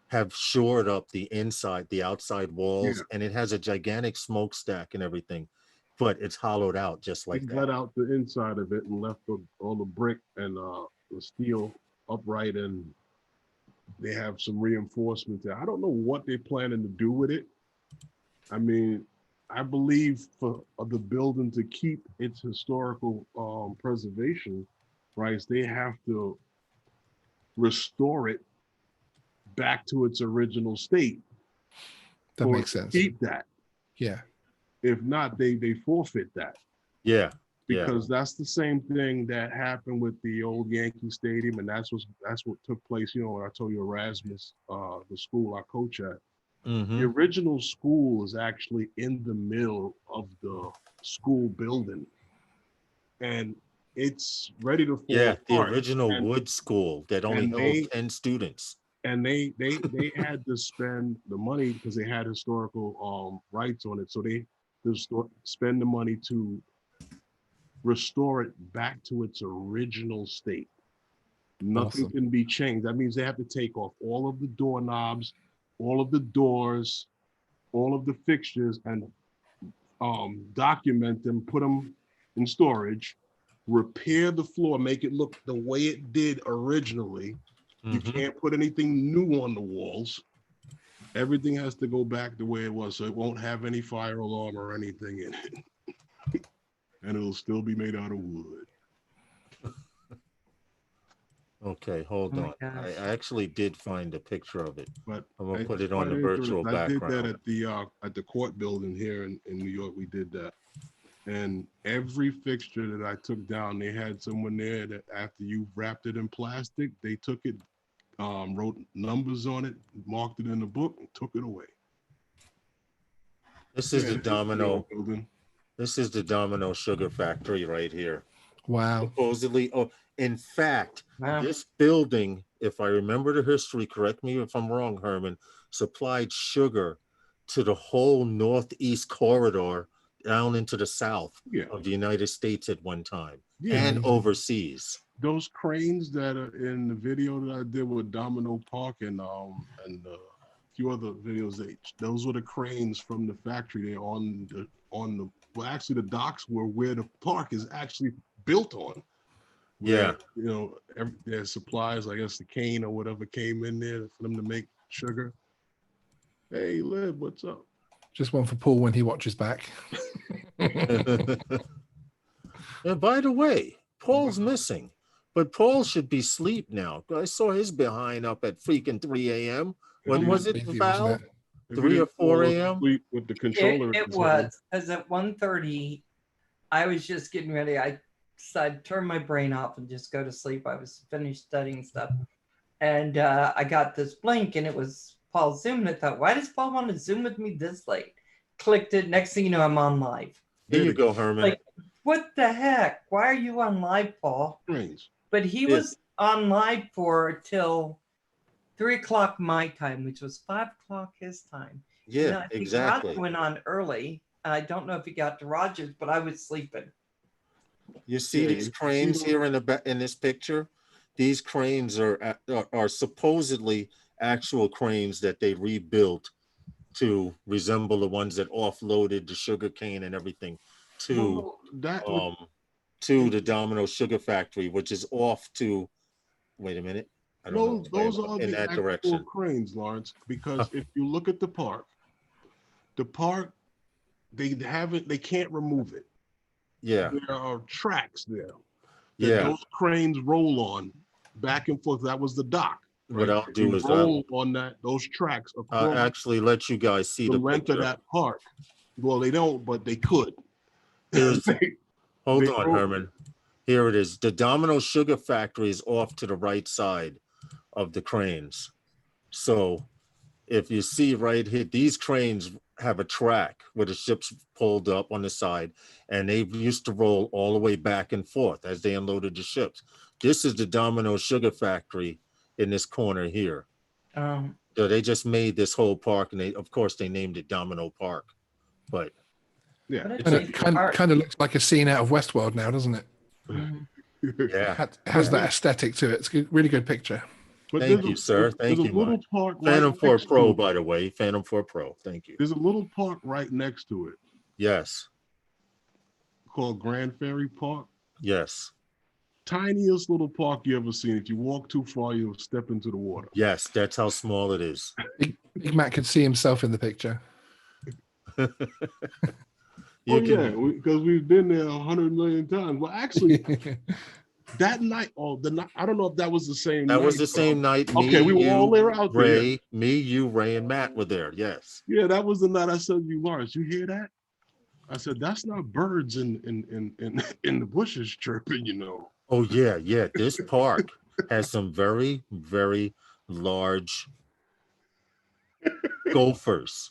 have shored up the inside, the outside walls, Yeah. and it has a gigantic smokestack and everything, but it's hollowed out just They like let that. out the inside of it and left all the brick and the steel upright, and they have some reinforcement there. I don't know what they're planning to do with it. I mean, I believe for the building to keep its historical preservation rights, they have to restore it back to its original state. That or makes sense. Keep that. Yeah. If not, they forfeit that. Yeah, yeah. Because that's the same thing that happened with the old Yankee Stadium, and that's what took place. You know, when I told you Erasmus, the school I coach at, Mhm. the original school is actually in the middle of the school building, and it's ready to fall Yeah, the apart. original And- wood school that only and held they- 10 students. And they had to spend the money because they had historical rights on it, so they just spend the money to restore it back to its original state. Nothing Awesome. can be changed. That means they have to take off all of the doorknobs, all of the doors, all of the fixtures, and document them, put them in storage, repair the floor, make it look the way it did originally. You Mhm. can't put anything new on the walls. Everything has to go back the way it was, so it won't have any fire alarm or anything in it. And it'll still be made out of wood. Okay, hold Oh my on. gosh. I actually did find a picture of it. But I'm gonna it's put it on quite the virtual interesting. I did background. that at the court building here in New York. We did that. And every fixture that I took down, they had someone there that after you wrapped it in plastic, they took it, wrote numbers on it, marked it in the book, and took it away. This is Yeah, the it's a New Domino. York building. This is the Domino Sugar Factory right here. Wow. Supposedly, in fact, Wow. this building, if I remember the history, correct me if I'm wrong, Herman, supplied sugar to the whole northeast corridor down into the south Yeah. of the United States at one time Yeah. and overseas. Those cranes that are in the video that I did with Domino Park and a few other videos, those were the cranes from the factory. They're on the well, actually the docks were where the park is actually built on. Yeah. You know, their supplies, I guess the cane or whatever came in there for them to make sugar. Hey, Lib, what's up? Just one for Paul when he watches back. And by the way, Paul's missing, but Paul should be asleep now. I saw his behind up at freaking 3 a.m. When was it, Busy, Val? wasn't it? If 3 you or 4 didn't fall a.m.? asleep with the controller. in It his was hand, because at 1:30, I was just getting ready. I decided to turn my brain off and just go to sleep. I was finished studying stuff, and I got this blink, and it was Paul Zoom. And I thought, why does Paul want to Zoom with me this late? Clicked it. Next thing you know, I'm on live. Here you go, Herman. Like, what the heck? Why are you on live, Paul? cranes. But he Yeah. was on live for till 3 o'clock my time, which was 5 o'clock his time. And Yeah, I think exactly. Roger went on early. I don't know if he got to Rogers, but I was sleeping. You see Yeah, these you cranes see here in this picture? These cranes are supposedly actual cranes that they rebuilt to resemble the ones that offloaded the sugar cane and everything to Well, that would to the Domino Sugar Factory, which is off to. Wait a minute. I don't know. those are in the that actual direction. cranes, Lawrence, because if you look at the park, they can't remove it. Yeah, there are tracks there that yeah. those cranes roll on back and forth. That was the dock. What right? I'll do They is roll on those tracks across actually let you guys see the the length of picture. that park. Well, they don't, but they could. Here's, hold They on, roll- Herman. Here it is. The Domino Sugar Factory is off to the right side of the cranes. So if you see right here, these cranes have a track where the ships pulled up on the side, and they used to roll all the way back and forth as they unloaded the ships. This is the Domino Sugar Factory in this corner here. So they just made this whole park, and of course they named it Domino Park. But yeah. What a And it big kind park. of looks like a scene out of Westworld now, doesn't it? Mhm. yeah, It has that aesthetic to it. It's a really good picture. But thank there's you, sir. Thank there's you a little much. park Phantom right 4 next to Pro, it. by the way. Phantom 4 Pro. Thank you. There's a little park right next to it Yes, called Grand Ferry Park. yes, Tiniest little park you ever seen. If you walk too far, you'll step into the water. yes. That's how small it is. Big Mac could see himself in the picture. You Oh can, yeah, because we've been there 100 million times. Well, actually, that night, I don't know if that was the same. that night, was the same night. Me, Okay, we were all you, there out there. Ray, me, you, Ray, and Matt were there. Yes. Yeah, that was the night I said to you, Lawrence, you hear that? I said, that's not birds in the bushes chirping, you know. Oh yeah, yeah. This park has some very, very large gophers.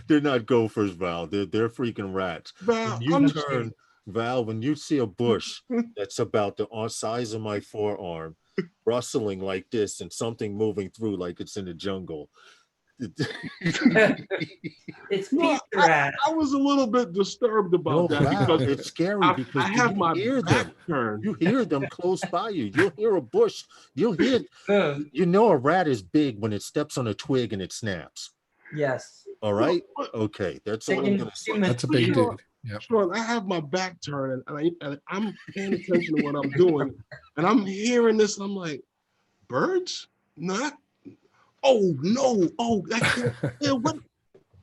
They're not gophers, Val. They're freaking rats. Val, When you I'm turn, Val, when you see a bush that's about the size of my forearm, rustling like this, and something moving through like it's in the jungle. It's No, Peter Rat. I was a little bit disturbed No, about that Val, because it's scary I because have you my hear back them. turned. You hear them close by you. You'll hear a bush. You'll hear. Ugh. You know a rat is big when it steps on a twig and it snaps. Yes. All right. But- Okay, that's They all I'm can gonna say. see 'em in That's a big tweet. dude. Yeah. Sean, I have my back turned and I'm paying attention to what I'm doing, and I'm hearing this. And I'm like, birds? Not. Oh no! Oh, that can't. Yeah, what?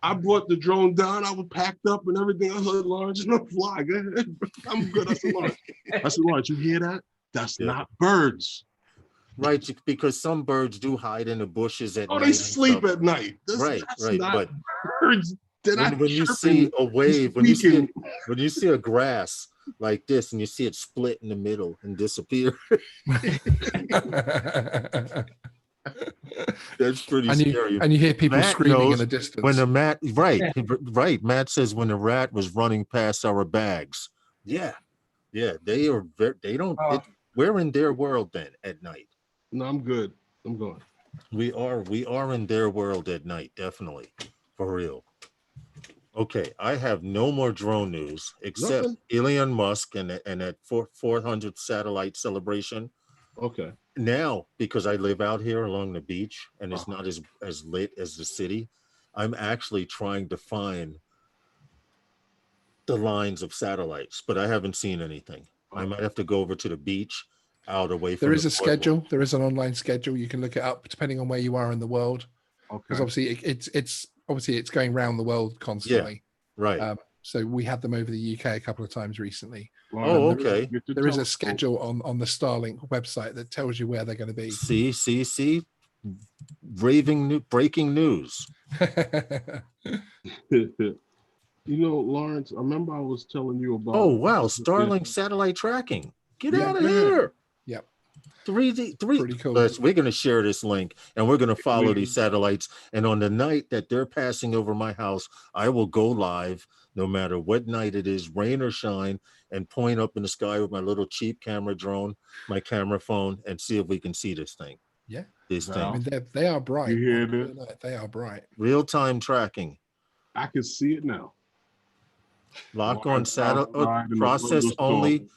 I brought the drone down. I was packed up and everything. I heard Lawrence, no fly. Go ahead. I'm good. I said, Lawrence, you hear that? That's Yeah. not birds. Right, because some birds do hide in the bushes at Oh, night. they and sleep stuff. at night. Right, That's right. not But birds. They're not when you chirping. see a wave, when you squeaking. see a grass like this, and you see it split in the middle and disappear, that's pretty and scary. you hear people Matt screaming in knows the distance. When the right. Matt says when the rat was running past our bags. Yeah, they are. They don't. Oh. We're in their world then at night. No, I'm good. I'm going. We are in their world at night, definitely, for real. Okay, I have no more drone news except Nothing. Elon Musk and that 400th satellite celebration. Okay. Now, because I live out here along the beach and it's not as lit as the city, I'm actually trying to find the lines of satellites, but I haven't seen anything. I might have to go over to the beach, out away from. There is the a schedule. There is an online schedule. You can look it up depending on where you are in the world. Because Okay. obviously it's going around the world constantly. Right. So we had them over the UK a couple of times recently. Oh, Lawrence, okay. get your There is a telescope. schedule on the Starlink website that tells you where they're going to be. See. Breaking news. You know, Lawrence, I remember I was telling you about. Oh wow, Starlink satellite tracking. Get Yeah, out of yeah. here. Yep. 3D. Pretty cool. We're going to share this link and we're going to follow We- these satellites. And on the night that they're passing over my house, I will go live no matter what night it is, rain or shine, and point up in the sky with my little cheap camera drone, my camera phone, and see if we can see this thing. Yeah. This Wow. I thing. mean, they are bright. You hear On a this? clear night, they are bright. Real-time tracking. I can see it now. Lock on Lawrence satellite outside in the process photo store only. with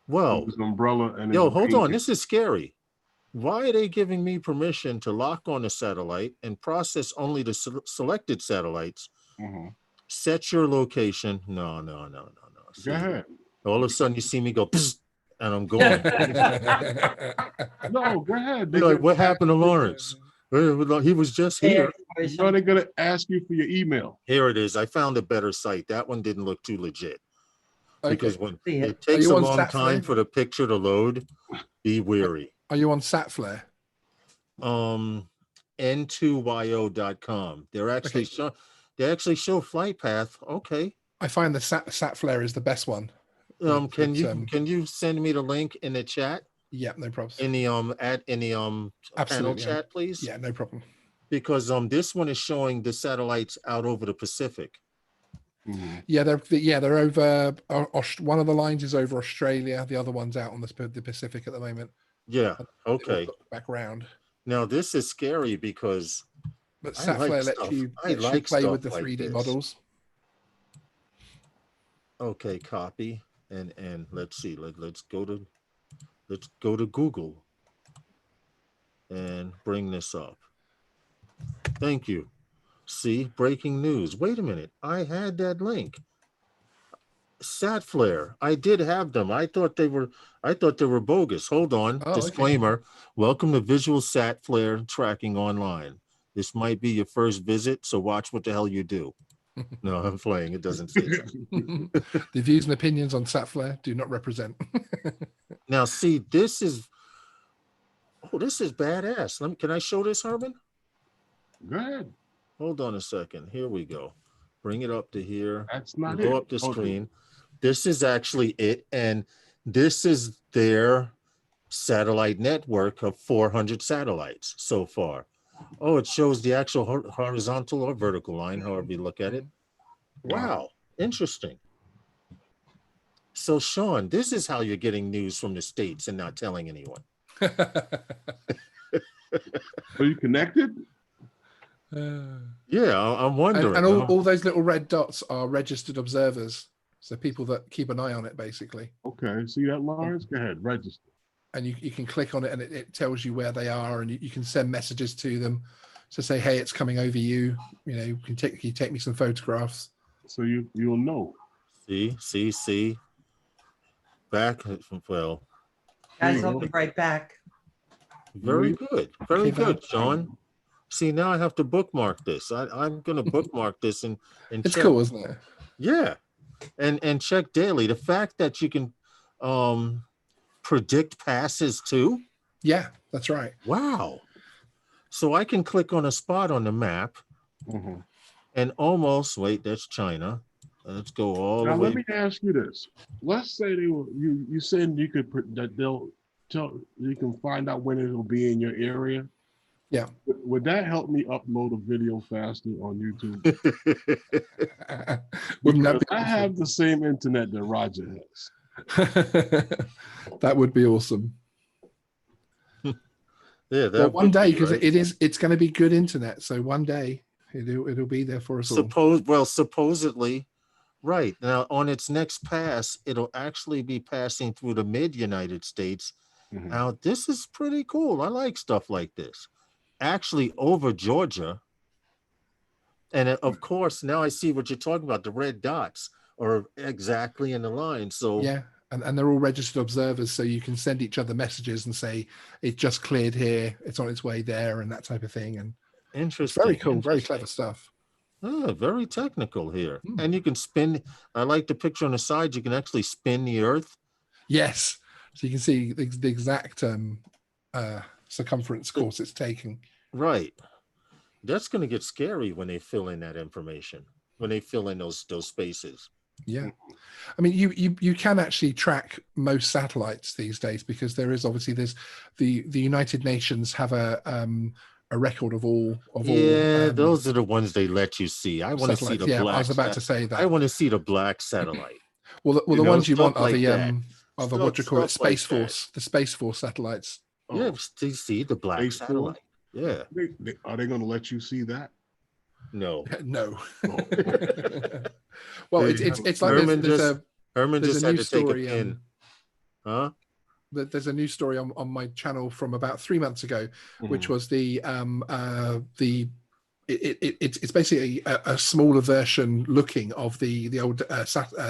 Well, his umbrella and yo, his hold on. painting. This is scary. Why are they giving me permission to lock on a satellite and process only the selected satellites? Mhm. Set your location. No. See, Go ahead. all of a sudden you see me go, "Psst," and I'm going. No, go ahead. You're like, what happened to Lawrence? He was just here. Now they're gonna ask you for your email. Here it is. I found a better site. That one didn't look too legit. Because Okay. when See it. it takes you a on long Satflare? time for the picture to load, be weary. Are you on Satflare? N2yo.com. They actually show flight path. Okay. I find the Satflare is the best one. Can It's, you send me the link in the chat? Yeah, no problems. In the panel Absolutely, yeah. chat, please? Yeah, no problem. Because this one is showing the satellites out over the Pacific. Mhm. Yeah, they're over. One of the lines is over Australia. The other one's out on the Pacific at the moment. Yeah. It will Okay. look back round. Now this is scary because But I like Satflare stuff- lets you I like play stuff with the like 3D this. models. okay, copy and let's see. Let's go to Google and bring this up. Thank you. See, breaking news. Wait a minute. I had that link. Satflare. I did have them. I thought they were bogus. Hold on. Oh, okay. Disclaimer. Welcome to Visual Satflare Tracking Online. This might be your first visit, so watch what the hell you do. No, I'm playing. It doesn't say that. The views and opinions on Satflare do not represent. Now, see, this is badass. Can I show this, Herman? Go ahead. Hold on a second. Here we go. Bring it up to here. That's not Go it. up the Okay. screen. This is actually it. And this is their satellite network of 400 satellites so far. Oh, it shows the actual horizontal or vertical line, however you look at it. Wow. Interesting. So, Sean, this is how you're getting news from the States and not telling anyone. Are you connected? Yeah, I'm wondering. and all those little red dots are registered observers. So people that keep an eye on it, basically. Okay. See that, Lawrence? Go ahead. Register. And you can click on it and it tells you where they are, and you can send messages to them to say, hey, it's coming over you. You know, can you take me some photographs? So you'll know. See. Back, well, Guys, you I'll go. be right back. very good. Very Okay, good, Sean. See, now I have to bookmark this. I'm going to bookmark this and It's check. cool, isn't it? Yeah. And check daily. The fact that you can predict passes too. Yeah, that's right. Wow. So I can click on a spot on the map Mhm. and almost, wait, that's China. Let's go all Now the way. let me ask you this. Let's say you said you could that they'll tell you can find out when it'll be in your area. Yeah. Would that help me upload a video faster on YouTube? Wouldn't that Because be I have the same internet that Roger has. awesome? That would be awesome. Yeah, that Well, one would day, be because right. it's going to be good internet. So one day it'll be there for us all. Supposedly, right. Now on its next pass, it'll actually be passing through the mid-United States. Mhm. Now, this is pretty cool. I like stuff like this. Actually, over Georgia. And of course, now I see what you're talking about. The red dots are exactly in the line. So Yeah. And they're all registered observers, so you can send each other messages and say it just cleared here, it's on its way there, and that type of thing. And it's interesting. very cool, very interesting. clever stuff. Oh, very technical here. Hmm. And you can spin. I like the picture on the side. You can actually spin the Earth. Yes, so you can see the exact circumference course it's taking. Right. That's going to get scary when they fill in that information. When they fill in those spaces. Yeah, I mean, you can actually track most satellites these days, because there's the United Nations have a record of all. Yeah, those are the ones they let you see. I want to see satellites. the Yeah, black. I was about to say that. I want to see the black satellite. Well, the you know, ones you want stuff are like the that. what do you call it? Stuff like Space Force, the Space Force satellites. Yeah, you see the black Space Force? satellite. Yeah. Are they going to let you see that? No. No. Oh. Well, They it's like Herman there's just a had new to take a story. pin. Huh? There's a new story on my channel from about 3 months ago, which Mhm. was it's basically a smaller version looking of the old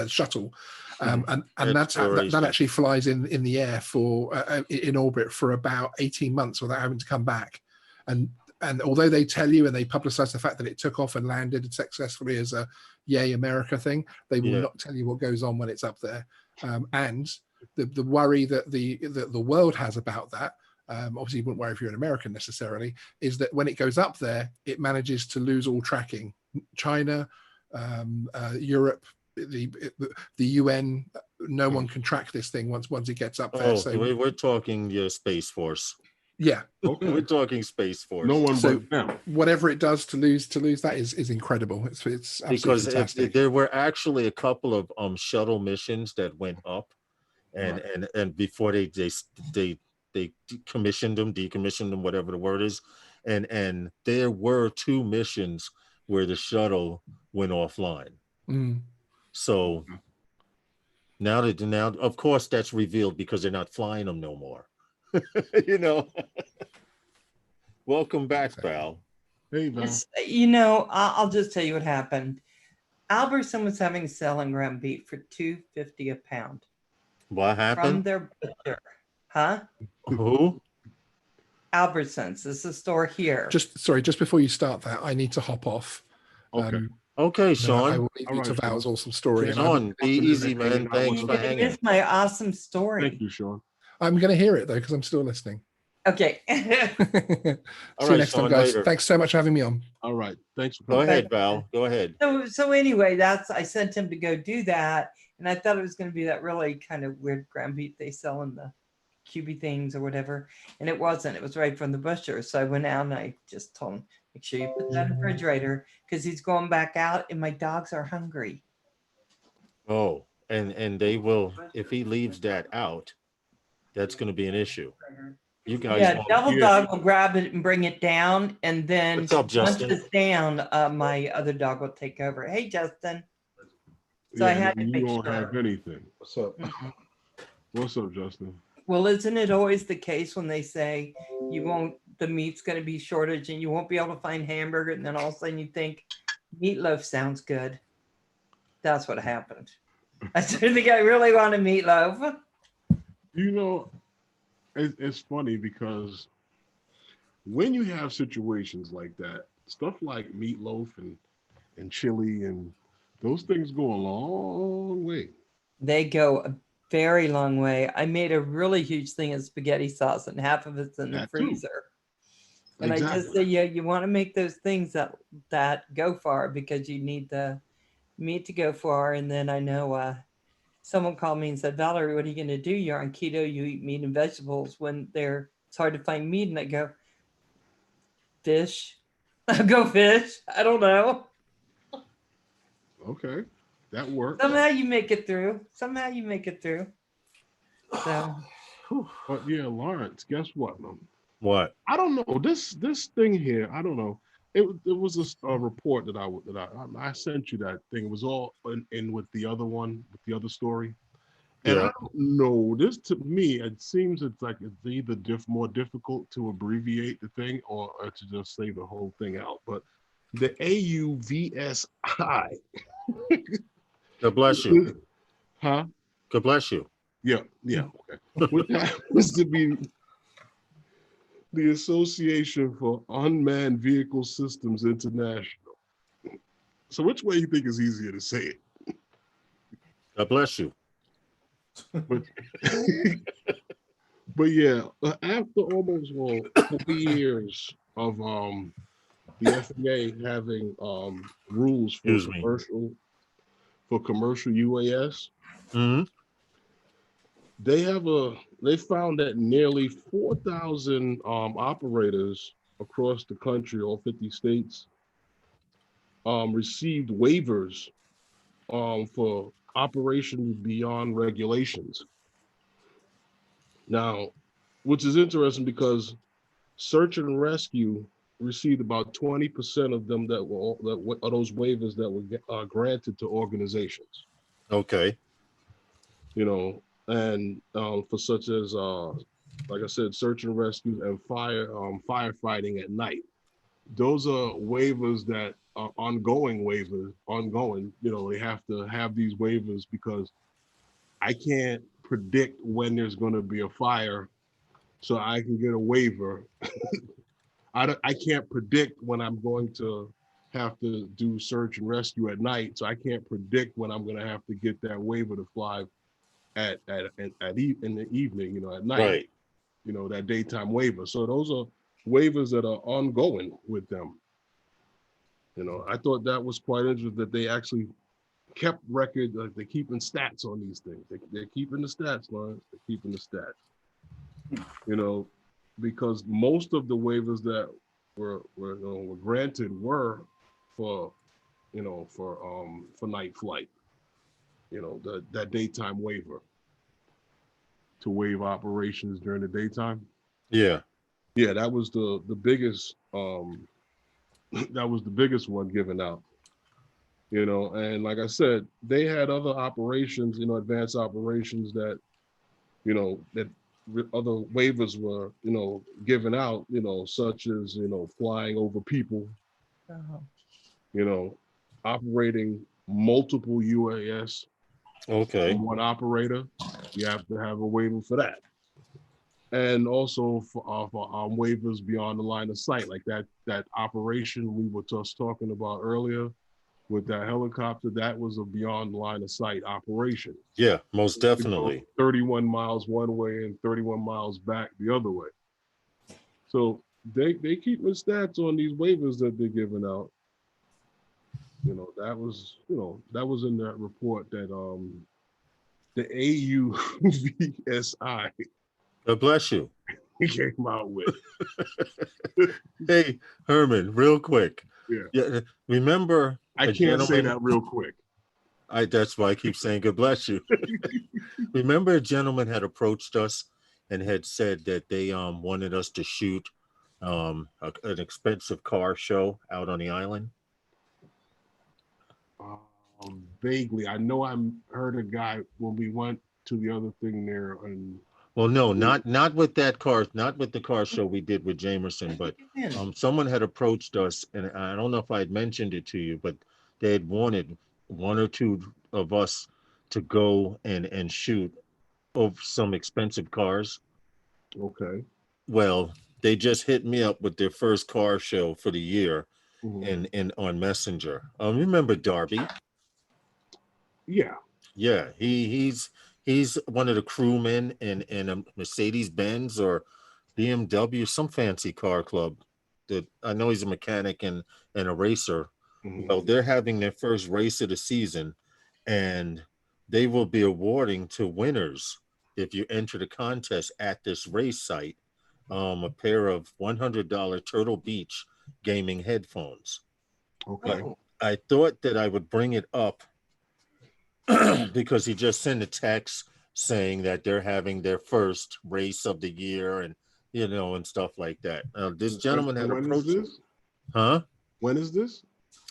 shuttle, and that actually flies in the air for in orbit for about 18 months without having to come back, and and although they tell you and they publicize the fact that it took off and landed successfully as a yay America thing, they will Yeah. not tell you what goes on when it's up there. And the worry that the world has about that, obviously you wouldn't worry if you're an American necessarily, is that when it goes up there, it manages to lose all tracking. China, Europe, the UN, no one can track this thing once it gets up there. Oh, So we're talking your Space Force. yeah, Okay. We're talking Space Force. No one So- but them. whatever it does to lose that is incredible. It's absolutely Because fantastic. there were actually a couple of shuttle missions that went up, and before they decommissioned them, whatever the word is, and there were 2 missions where the shuttle went offline. Mm. So now of course that's revealed because they're not flying them no more. You know. Welcome back, pal. Hey, man. It's, I'll just tell you what happened. Albertson was having selling ground beef for $2.50 a pound What from happened? their butcher. Huh? Who? Albertsons. This is a store here. Just before you start that, I need to hop off. Okay. Okay, I Sean. will leave All you to right, Val's Sean. awesome story. And Sean, be easy, man. Thanks You for didn't hanging. miss my awesome story. Thank you, Sean. I'm going to hear it though because I'm still listening. Okay. See you right, next time, Sean, guys. later. Thanks so much for having me on. All right. Thanks for Go coming. ahead, Val. Go ahead. So anyway, I sent him to go do that, and I thought it was going to be that really kind of weird ground beef they sell in the QB things or whatever, and it wasn't. It was right from the butcher. So I went out and I just told him, make sure you put that in the refrigerator because he's going back out, and my dogs are hungry. Oh, and they will, if he leaves that out, that's going to be an issue. You guys Yeah, won't Double hear- Dog will grab it and bring it down, and then What's up, once Justin? it's down, my other dog will take over. Hey, Justin. So I had to you make don't sure. have anything. What's up? What's up, Justin? Well, isn't it always the case when they say the meat's going to be shortage and you won't be able to find hamburger, and then all of a sudden you think meatloaf sounds good. That's what happened. I didn't think I really wanted meatloaf. You know, it's funny because when you have situations like that, stuff like meatloaf and chili and those things go a long way. They go a very long way. I made a really huge thing of spaghetti sauce, and half of it's in the That too. freezer. And I just Exactly. say, yeah, you want to make those things that go far because you need the meat to go far. And then I know someone called me and said, Valerie, what are you going to do? You're on keto. You eat meat and vegetables when it's hard to find meat. And I go, fish. I'll go fish. I don't know. Okay, that works. Somehow you make it through. So, But yeah, Lawrence, guess what, man? What? I don't know this thing here. I don't know. It was a report that I sent you that thing. It was all in with the other one, with the other story. And I Yeah. don't know. This to me, it seems it's like it's either more difficult to abbreviate the thing or to just say the whole thing out. But the AUVSI. God bless you. Huh? God bless you. Yeah, okay. Which happens to be the Association for Unmanned Vehicle Systems International. So which way you think is easier to say it? God bless you. But, but yeah, after almost 40 years of the FAA having rules for Excuse me. commercial UAS, Hmm. they found that nearly 4,000 operators across the country, all 50 states, received waivers for operations beyond regulations. Now, which is interesting because search and rescue received about 20% of them of those waivers that were granted to organizations. Okay. You know, and for such as like I said, search and rescue and firefighting at night. Those are waivers that are ongoing. You know, they have to have these waivers because I can't predict when there's going to be a fire, so I can get a waiver. I can't predict when I'm going to have to do search and rescue at night. So I can't predict when I'm going to have to get that waiver to fly in the evening, you know, at night, Right. you know, that daytime waiver. So those are waivers that are ongoing with them. You know, I thought that was quite interesting that they actually kept record, like they're keeping stats on these things. They're keeping the stats, Lawrence. They're keeping the stats. You know, because most of the waivers that were granted were for, you know, for night flight. You know, that daytime waiver to waive operations during the daytime. Yeah. Yeah, that was the biggest that was the biggest one given out. You know, and like I said, they had other operations, you know, advanced operations that, you know, that other waivers were, you know, given out, you know, such as, you know, flying over people, Oh. you know, operating multiple UAS Okay. from one operator. You have to have a waiver for that. And also for waivers beyond the line of sight, like that operation we were just talking about earlier with that helicopter, that was a beyond line of sight operation. Yeah, most To go definitely. 31 miles one way and 31 miles back the other way. So they keep the stats on these waivers that they're giving out. You know, that was in that report that the AUVSI God bless you. came out with. Hey, Herman, real quick. Yeah. Remember I a can't say gentleman- that real quick. that's why I keep saying God bless you. Remember a gentleman had approached us and had said that they wanted us to shoot an expensive car show out on the island? Vaguely, I know I heard a guy when we went to the other thing there, and Well, no, not with that car, not with the car show we did with Jamerson, but someone had approached us, and I don't know if I had mentioned it to you, but they had wanted one or two of us to go and shoot of some expensive cars. okay. Well, they just hit me up with their first car show for the year Mhm. in on Messenger. Remember Darby? Yeah. Yeah, he's one of the crewmen in a Mercedes Benz or BMW, some fancy car club. That I know he's a mechanic and a racer. Mhm. Well, they're having their first race of the season, and they will be awarding to winners if you enter the contest at this race site a pair of $100 Turtle Beach gaming headphones. Okay. I thought that I would bring it up because he just sent a text saying that they're having their first race of the year and and stuff like that. This gentleman had When is approached this? Huh? When is this?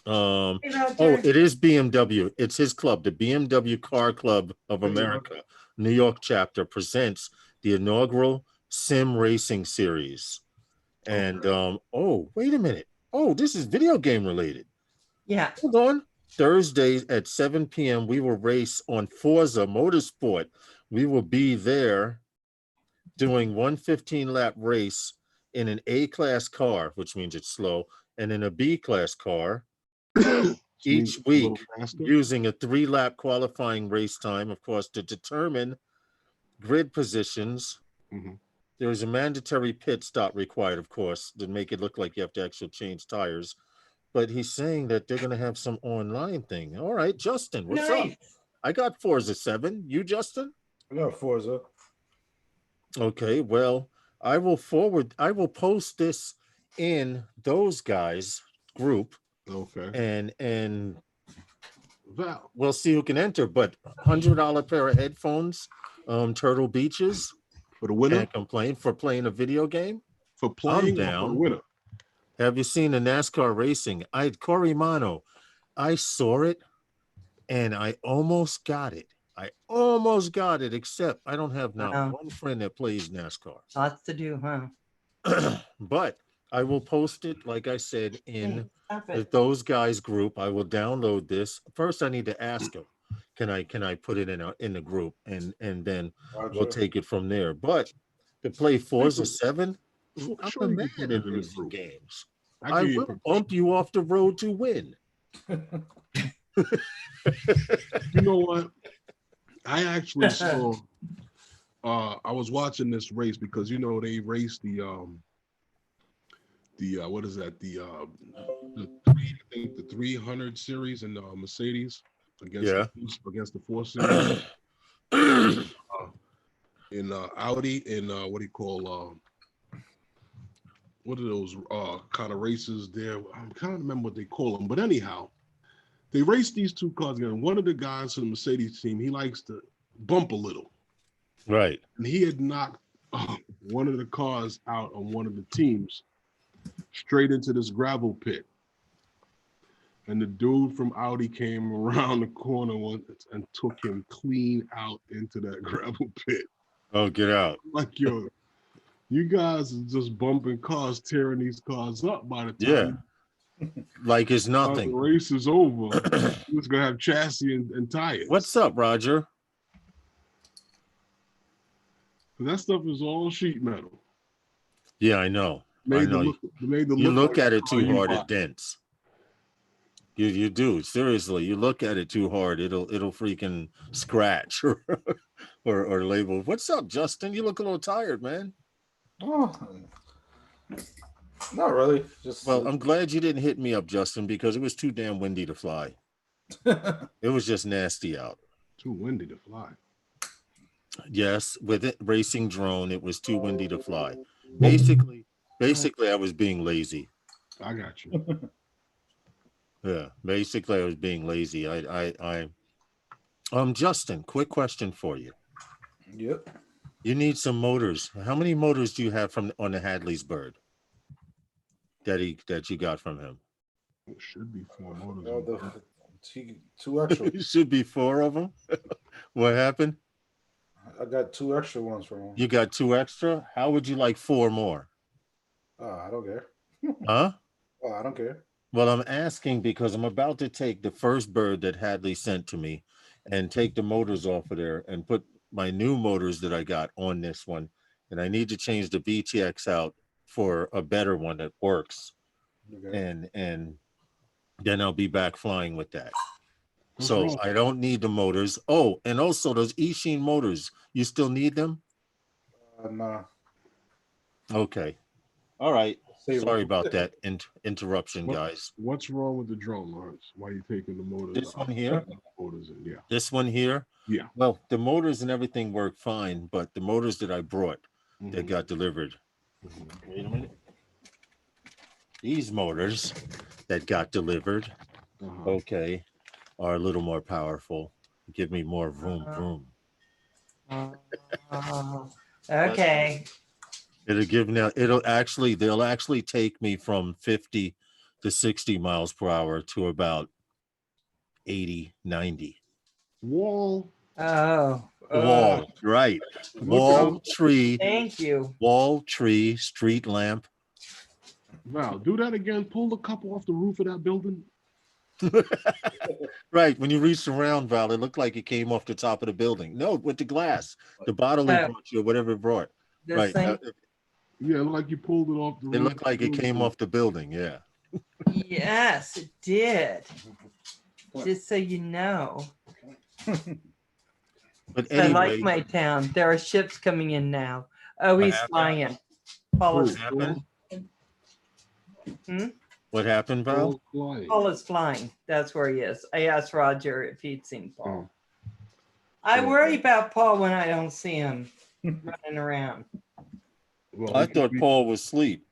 Oh, it is BMW. It's his club, the BMW Car Club of America, New York chapter presents the inaugural sim racing series. And oh, wait a minute. Oh, this is video game related. Yeah. Hold on. Thursdays at 7 p.m. we will race on Forza Motorsport. We will be there doing 115-lap race in an A-class car, which means it's slow, and in a B-class car each week using a 3-lap qualifying race time, of course, to determine grid positions. Mm-hmm. There is a mandatory pit stop required, of course, to make it look like you have to actually change tires. But he's saying that they're going to have some online thing. All right, Justin, what's up? I got Forza 7. You, Justin? I got Forza. Okay, well, I will post this in those guys group. Okay. And Val, we'll see who can enter. But $100 pair of headphones, Turtle Beaches. for the winner? Can't complain for playing a video game. For playing I'm or for the down. winner? Have you seen the NASCAR racing? Corey Mano, I saw it and I almost got it. Except I don't have now one friend that plays NASCAR. Lots to do, huh? But I will post it, like I said, in Stop it. those guys group. I will download this. First, I need to ask him, can I put it in the group, and then we'll take it from there. But to play Forza 7, Well, I'm sure a you man can put in it in the racing group. games. I I give you will bump you off the road to win. You know what? I actually saw. I was watching this race because you know they raced the what is that I think the 300 series in Mercedes against Yeah. against the 4 series in Audi in what do you call what are those kind of races there? I'm trying to remember what they call them, but anyhow, they raced these two cars together. One of the guys from the Mercedes team, he likes to bump a little, Right. and he had knocked one of the cars out on one of the teams straight into this gravel pit. And the dude from Audi came around the corner and took him clean out into that gravel pit. Oh, get out. Like, yo, you guys are just bumping cars, tearing these cars up by the Yeah. time Like it's the nothing. race is over. You're just going to have chassis and tires. What's up, Roger? That stuff is all sheet metal. Yeah, I know. I know. You look like at it how too you hard, buy. it dents. You do. Seriously, you look at it too hard, it'll freaking scratch or label. What's up, Justin? You look a little tired, man. Oh, not really. Just Well, I'm glad you didn't hit me up, Justin, because it was too damn windy to fly. It was just nasty out. Too windy to fly. Yes, with it racing drone, it was too windy to fly. Basically, I was being lazy. I got you. Yeah, basically, I was being lazy. Justin, quick question for you. Yep. You need some motors. How many motors do you have on the Hadley's bird that you got from him? It should be 4 motors. Two extra. It should be 4 of them. What happened? I got 2 extra ones from him. You got 2 extra? How would you like 4 more? I don't care. Huh? Oh, I don't care. Well, I'm asking because I'm about to take the first bird that Hadley sent to me and take the motors off of there and put my new motors that I got on this one. And I need to change the VTX out for a better one that works. Okay. And then I'll be back flying with that. What's So wrong? I don't need the motors. Oh, and also those Eachine motors, you still need them? Nah. Okay. All right. Save Sorry them. about that interruption, What- guys. What's wrong with the drone, Lawrence? Why are you taking the motors This out? one here? Motors in, yeah. This one here? Yeah. Well, the motors and everything work fine, but the motors that I brought that Mhm, got delivered. mhm. Wait a minute. These motors that got delivered, Uh-huh. okay, are a little more powerful. Give me more vroom vroom. Okay. They'll actually take me from 50 to 60 miles per hour to about 80, 90. Wall. Oh. Wall, right. Wall, tree, Thank you. wall, tree, street lamp. Val, do that again. Pull the cup off the roof of that building. Right. When you reached around, Val, it looked like it came off the top of the building. No, with the glass, the bottle it brought you, or whatever it brought. This Right. thing. Yeah, it looked like you pulled it off the roof. It looked like it of the came building. off the building. Yeah. Yes, it did. Just so you know. But I like anyway, my town. There are ships coming in now. Oh, he's happened? flying. Paul Who? is, happened? Hmm? What happened, Val? Wall flying. Paul is flying. That's where he is. I asked Roger if he'd seen Paul. I So- worry about Paul when I don't see him running around. Well, I he could thought be- Paul was asleep.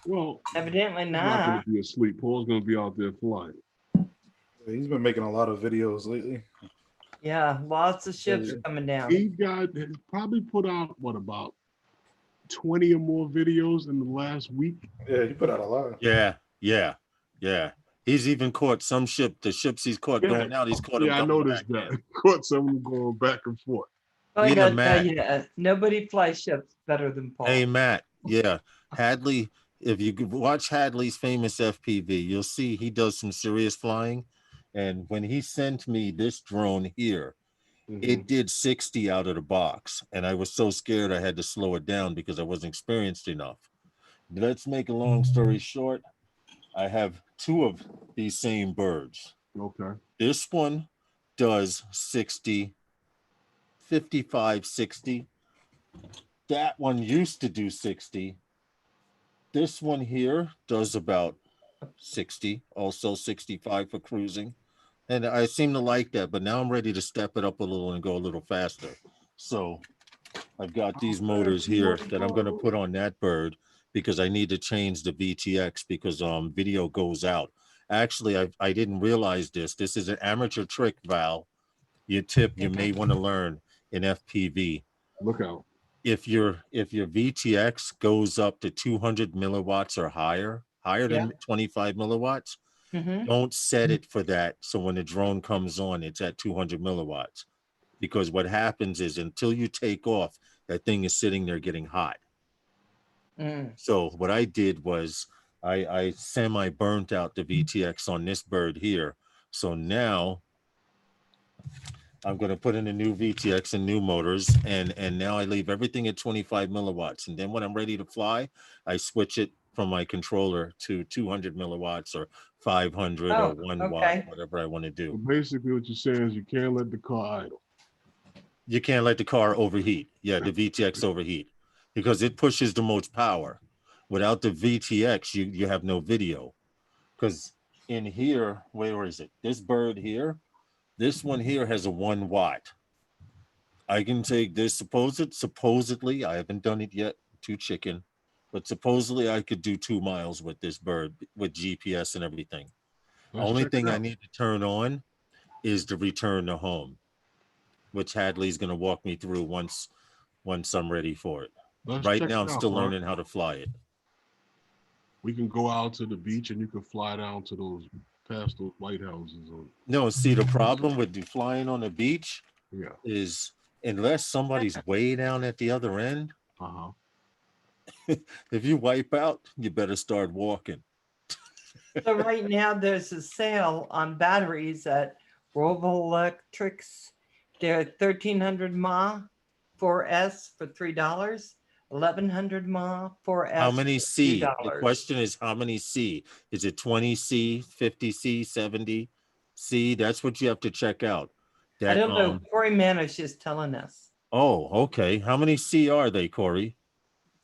Well, Evidently he's not not. going to be asleep. Paul's going to be out there flying. He's been making a lot of videos lately. Yeah, lots of ships Yeah. coming down. He probably put out, about 20 or more videos in the last week. Yeah, he put out a lot. Yeah. He's even caught some the ships he's caught Yeah. going out. He's caught them Yeah, I coming noticed back that. in. Caught some of them going back and forth. I Yeah, gotta Matt. tell you, nobody flies ships better than Paul. Hey, Matt. Yeah. Hadley, if you could watch Hadley's famous FPV, you'll see he does some serious flying. And when he sent me this drone here, it did 60 out of the box. And I was so scared I had to slow it down because I wasn't experienced enough. let's make a long story short. I have two of these same birds. Okay. This one does 60, 55, 60. That one used to do 60. This one here does about 60, also 65 for cruising. And I seem to like that, but now I'm ready to step it up a little and go a little faster. So I've got these motors here that I'm going to put on that bird because I need to change the VTX because video goes out. Actually, I didn't realize this. This is an amateur trick, Val. Your tip you may want to learn in FPV. Look out. If your VTX goes up to 200 milliwatts or higher than 25 milliwatts, Mhm. don't set it for that. So when the drone comes on, it's at 200 milliwatts. Because what happens is until you take off, that thing is sitting there getting hot. Mm. So what I did was I semi burnt out the VTX on this bird here. So now I'm going to put in a new VTX and new motors, and now I leave everything at 25 milliwatts. And then when I'm ready to fly, I switch it from my controller to 200 milliwatts or 500 Oh, or 1 okay. watt, whatever I want to So do. basically, what you're saying is you can't let the car idle. You can't let the car overheat. Yeah, the VTX overheat because it pushes the most power. Without the VTX, you have no video. Because in here, where is it? This bird here, this one here has a 1 watt. I can take this supposedly, I haven't done it yet, too chicken, but supposedly I could do 2 miles with this bird with GPS and everything. Let's Only check it thing I out. need to turn on is the return to home, which Hadley's going to walk me through once I'm ready for it. Let's Right check now, it I'm out, still Mark. learning how to fly it. We can go out to the beach and you can fly down to those past those white houses. No, see, the problem with the flying on the beach Yeah. is unless somebody's way down at the other end, Uh-huh. if you wipe out, you better start walking. So right now there's a sale on batteries at Roval Electrics. They're 1300 mAh 4S for $3, 1100 mAh 4S. How many for C? The $2. question is how many C? Is it 20 C, 50 C, 70 C? That's what you have to check out. I That don't know. Corey Mann is just telling us. oh, okay. How many C are they, Corey?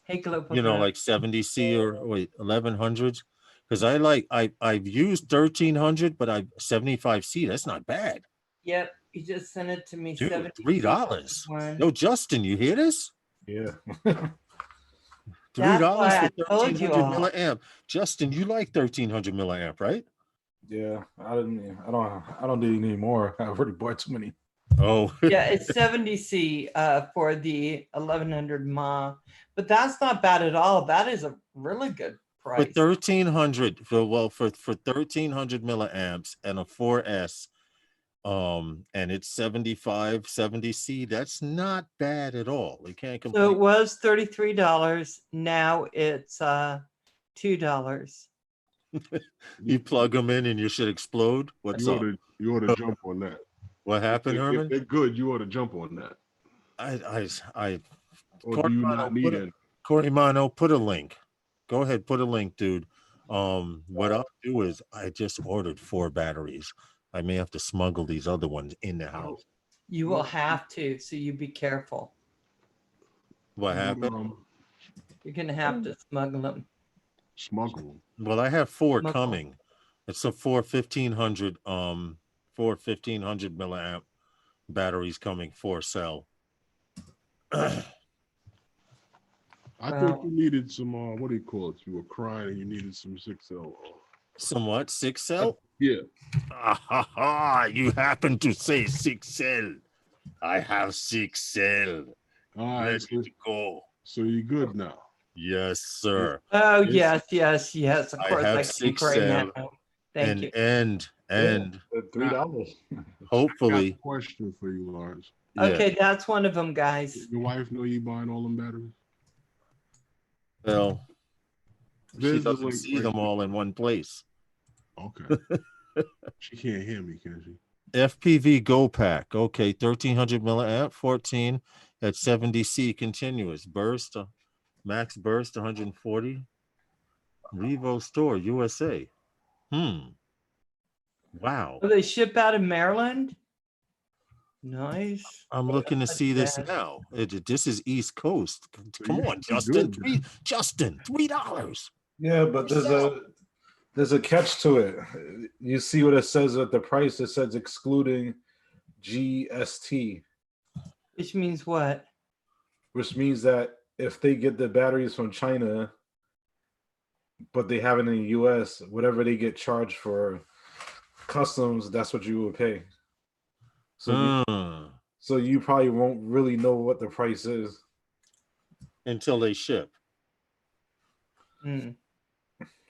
Hey, Globe. You know, like 70 C or wait, 1100s? Because I've used 1300, but I've 75 C. That's not bad. Yep, you just sent it to me. Dude, 70 $3. one. Yo, Justin, you hear this? Yeah. That's $3 why for I told you 1300 all. milliamp. Justin, you like 1300 milliamp, right? Yeah. I don't need any more. I've already bought too many. Oh, Yeah, it's 70C for the 1100 mAh, but that's not bad at all. That is a really good for price. 1300 for 1300 milliamps and a 4S, and it's 75, 70C. That's not bad at all. We can't So it complain. was $33. Now it's $2. You plug them in and you should explode. What's You up? ought to jump on that. What happened, If Herman? they're good, you ought to jump on that. I Or do you not need it? Corey Mano, put a link. Go ahead, put a link, dude. What I'll do is I just ordered 4 batteries. I may have to smuggle these other ones in the house. You will have to, so you be careful. What happened? You're gonna have to smuggle them. Smuggle. Well, I have 4 Smuggle. coming. It's a 1500 milliamp batteries coming 4 cell. I Wow. thought you needed some what do you call it? You were crying and you needed some 6L. Somewhat 6 cell? Yeah. You happen to say 6 cell. I have 6 cell. All right. Let's go. So you're good now. Yes, sir. Oh Yes. yes. Of I course, have I can 6 Corey cell. Mann. Thank you. And $3. hopefully, I got a question for you, Lawrence. yeah. Okay, that's one of them, guys. Your wife know you buying all them batteries? Well, she There's the doesn't link see right them there. all in one place. Okay. She can't hear me, can she? FPV Go Pack. Okay, 1300 milliamp, 14 at 70C continuous burst, max burst 140. Revo Store USA. Wow. Oh, they ship out of Maryland. Nice. I'm looking to Not see this bad. now. This is East Coast. So Come you on, should be Justin. good. Justin, $3. Yeah, but there's a catch to it. You see what it says at the price? It says excluding GST, Which means what? which means that if they get the batteries from China, but they have it in the US, whatever they get charged for customs, that's what you would pay. So you probably won't really know what the price is. Until they ship. Hmm.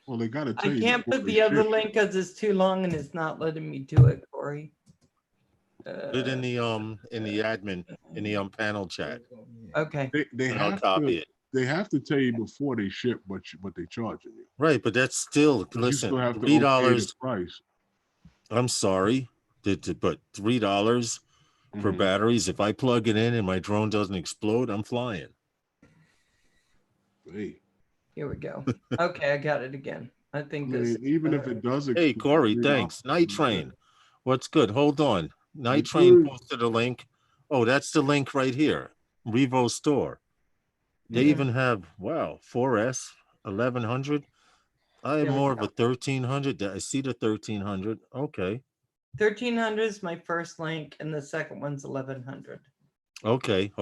Well, they got to tell I you. can't before put they the other ship. link because it's too long and it's not letting me do it, Corey. Put it in the admin in the panel chat. Okay. They And I'll have copy to. it. They have to tell you before they ship what they charging you. Right, but that's still You listen. still have to $3. okay the price. I'm sorry, but $3 for Mhm. batteries. If I plug it in and my drone doesn't explode, I'm flying. Hey, Here we go. Okay, I got it again. I I think this. mean, even if it does. Hey, explode, Corey, $3, thanks. Night Train. What's good? Hold on. Night You Train good? posted a link. Oh, that's the link right here. Revo Store. They Yeah. even have, wow, 4S, 1100. I am There we more of go. a 1300. I see the 1300. Okay. 1300 is my first link, and the second one's 1100. Okay.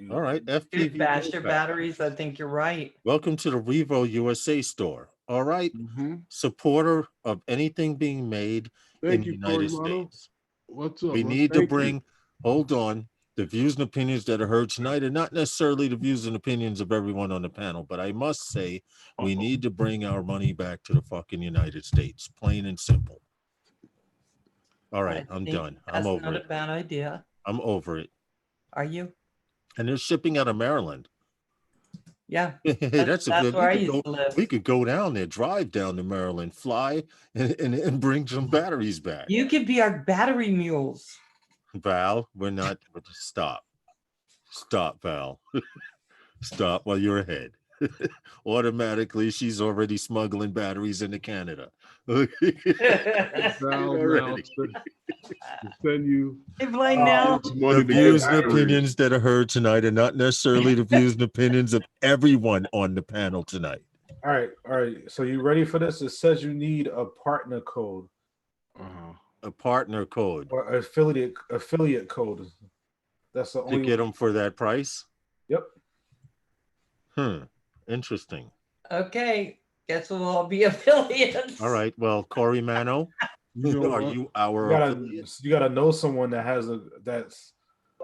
All right. Good FPV. faster Go Pack. batteries. I think you're right. Welcome to the Revo USA store. All right. Mm-hmm. Supporter of anything being made in Thank the you, Corey United Mano. States. What's up? We man? need to Thank you. bring, hold on, the views and opinions that are heard tonight are not necessarily the views and opinions of everyone on the panel, but I must say we need to bring our money back to the fucking United States, plain and simple. All right, I I'm think done. I'm That's over not it. a bad idea. I'm over it. Are you? And they're shipping out of Maryland. Yeah. Hey, that's a That's good. where I used to live. We could go down there, drive down to Maryland, fly, and bring some batteries back. You could be our battery mules. Val, we're not. Stop, Val. Stop while you're ahead. Automatically, she's already smuggling batteries into Canada. Val, Already. to send you Hey, Blaine, now. this The money to get views and batteries. opinions that are heard tonight are not necessarily the views and opinions of everyone on the panel tonight. All right. So you ready for this? It says you need a partner code A partner code or affiliate code. That's the to only get them for that price. Yep. Interesting. Okay. Guess we'll all be affiliates. All right. Well, Corey Mano, You know are what? you our affiliate? You gotta know someone that has that's a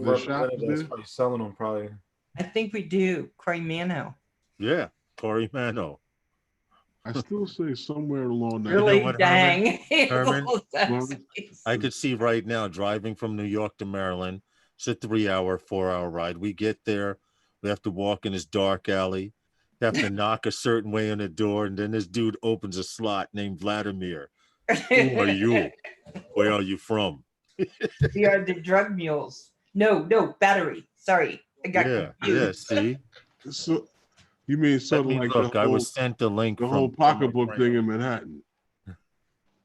The shop representative is that's there? probably selling them probably. I think we do. Corey Mano. Yeah, Corey Mano. I still say somewhere along that. Really what, dang. Herman? Herman? I could see right now driving from New York to Maryland. It's a 3-hour, 4-hour ride. We get there. We have to walk in this dark alley. You have to knock a certain way on the door, and then this dude opens a slot named Vladimir. Who are you? Where are you from? We are the drug mules. No, battery. Sorry. I got confused. See? So you mean Let something me like look. the I whole, was sent the link the from whole from my pocketbook friend. thing in Manhattan?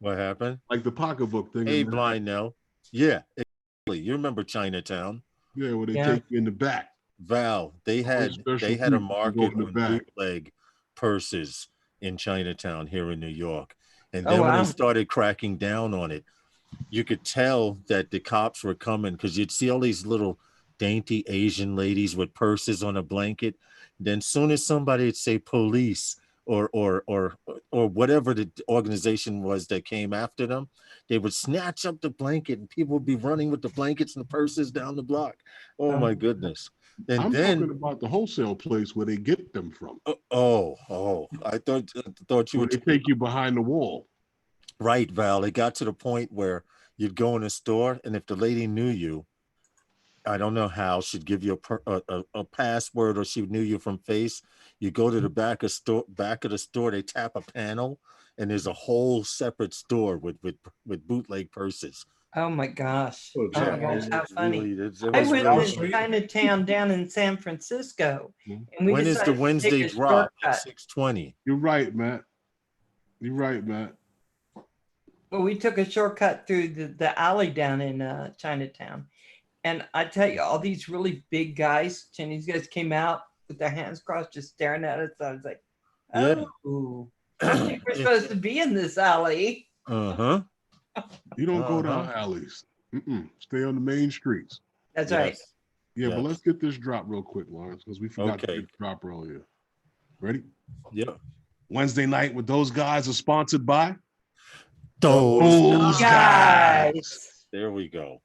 What happened? Like the pocketbook thing. Hey, in Manhattan. Blind Nell. Yeah, exactly. You remember Chinatown? Yeah, where they Yeah. take you in the back. Val, they had special a people go market in the on back. bootleg purses in Chinatown here in New York. And Oh, then when wow. they started cracking down on it, you could tell that the cops were coming because you'd see all these little dainty Asian ladies with purses on a blanket. Then soon as somebody would say police or whatever the organization was that came after them, they would snatch up the blanket and people would be running with the blankets and the purses down the block. Oh my goodness. And I'm then talking about the wholesale place where they get them from. I thought you Where would they take you behind the wall. right, Val. It got to the point where you'd go in a store, and if the lady knew you, I don't know how, she'd give you a password, or she knew you from face. You go to the back of the store, they tap a panel, and there's a whole separate store with bootleg purses. Oh my gosh. Oh, Oh my yeah. gosh, how funny. It I was was Wall in Street. Chinatown down in San Francisco, Mhm. and we when is the decided to Wednesday take a drop at shortcut. 6:20? You're right, Matt. You're right, Matt. Well, we took a shortcut through the alley down in Chinatown. And I tell you, all these really big guys, Chinese guys came out with their hands crossed, just staring at us. I was like, Yeah. oh, I think we're supposed to be in this alley. Uh-huh. You don't go down Uh-huh. alleys. Stay on the main streets. That's right. Yes. Yeah, but Yes. let's get this drop real quick, Lawrence, because we forgot to Okay. get the drop earlier. Ready? Yep. Wednesday night with those guys are sponsored by Those Guys. There we go.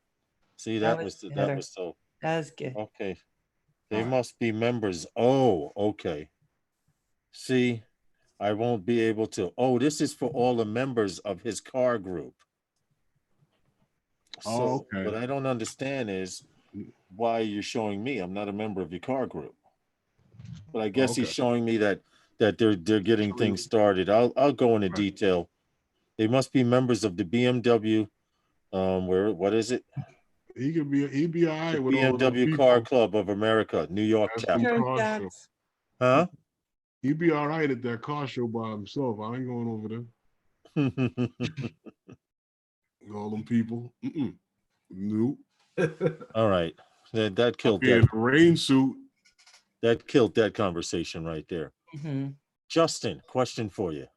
See, That that was was better. that was so That's good. okay. They All right. must be members. Oh, okay. See, I won't be able to. Oh, this is for all the members of his car group. So, Oh, okay. what I don't understand is why you're showing me. I'm not a member of your car group. But I guess he's Okay. showing me that they're getting things started. I'll go into Right. detail. They must be members of the BMW. What is it? He'd be all right with all those BMW people. Car Club of America, New York That's chapter. the Turn car show. shots. Huh? He'd be all right at that car show by himself. I ain't going over there. All them people. Nope. All right. That killed Be in that. a rain suit. That killed that conversation right there. Mhm. Justin, question for you.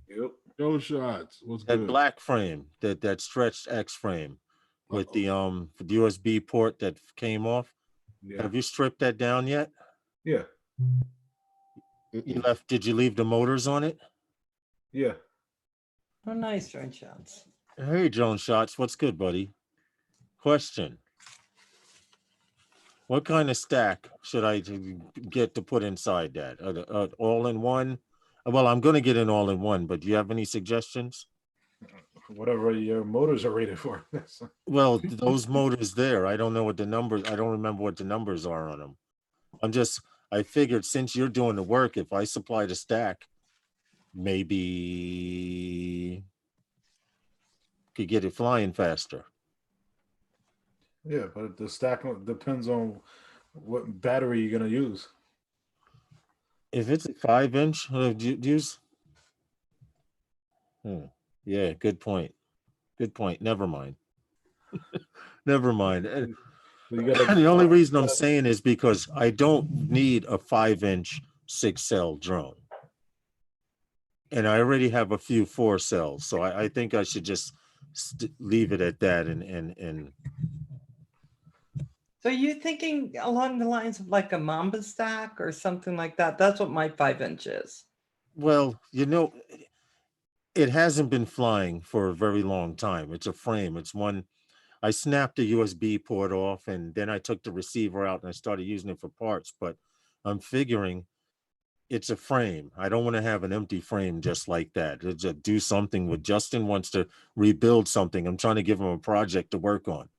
Yep. No shots. What's That good? black frame, that stretched X frame with the USB port that came off. Yeah. Have you stripped that down yet? Yeah. Did you leave the motors on it? Yeah. Oh, nice turn shots. Hey, Joan Shots, what's good, buddy? Question. What kind of stack should I get to put inside that? All-in-one? Well, I'm going to get an all-in-one, but do you have any suggestions? Whatever your motors are rated for. Well, those motors there, I don't know what the numbers, I don't remember what the numbers are on them. I figured since you're doing the work, if I supply the stack, maybe could get it flying faster. Yeah, but the stack depends on what battery you're gonna use. If it's a 5-inch, use. Yeah, good point. Good point. Never mind. Never mind. So you gotta, The only reason I'm saying is because I don't need a 5-inch 6-cell drone. And I already have a few 4 cells. So I think I should just leave it at that. And So you thinking along the lines of like a Mamba stack or something like that? That's what my 5-inch is. well, it hasn't been flying for a very long time. It's a frame. It's one. I snapped the USB port off and then I took the receiver out and I started using it for parts. But I'm figuring it's a frame. I don't want to have an empty frame just like that. Just do something with Justin wants to rebuild something. I'm trying to give him a project to work on.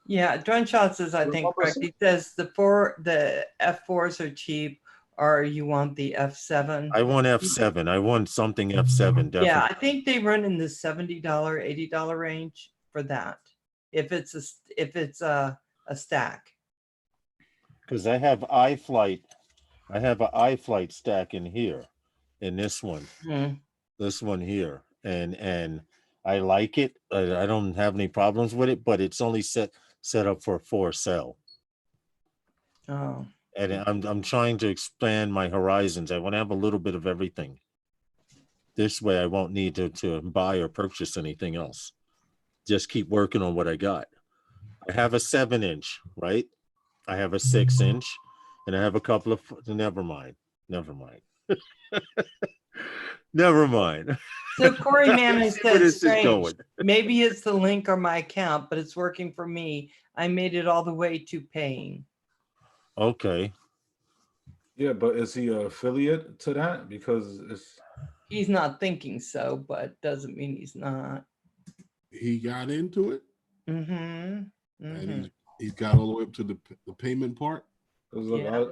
Yeah, drone shots is I What think Mamba correct. said? He says the F4s are cheap, or you want the F7. I want F7. I want something F7. Definitely. Yeah, I think they run in the $70, $80 range for that. If it's a stack. Because I have iFlight. I have an iFlight stack in here, in this one. This one here, and I like it. I don't have any problems with it, but it's only set up for a 4-cell. Oh, And I'm trying to expand my horizons. I want to have a little bit of everything. This way, I won't need to buy or purchase anything else. Just keep working on what I got. I have a 7-inch, right? I have a 6-inch, and I have a couple of. Never mind. Never mind. Never mind. so Corey Manning Where says this is strange. going. Maybe it's the link or my account, but it's working for me. I made it all the way to paying. Okay. yeah, but is he an affiliate to that? Because it's He's not thinking so, but doesn't mean he's not. He got into it, Mm-hmm. and he's got all the way up to the payment part. look, Yeah.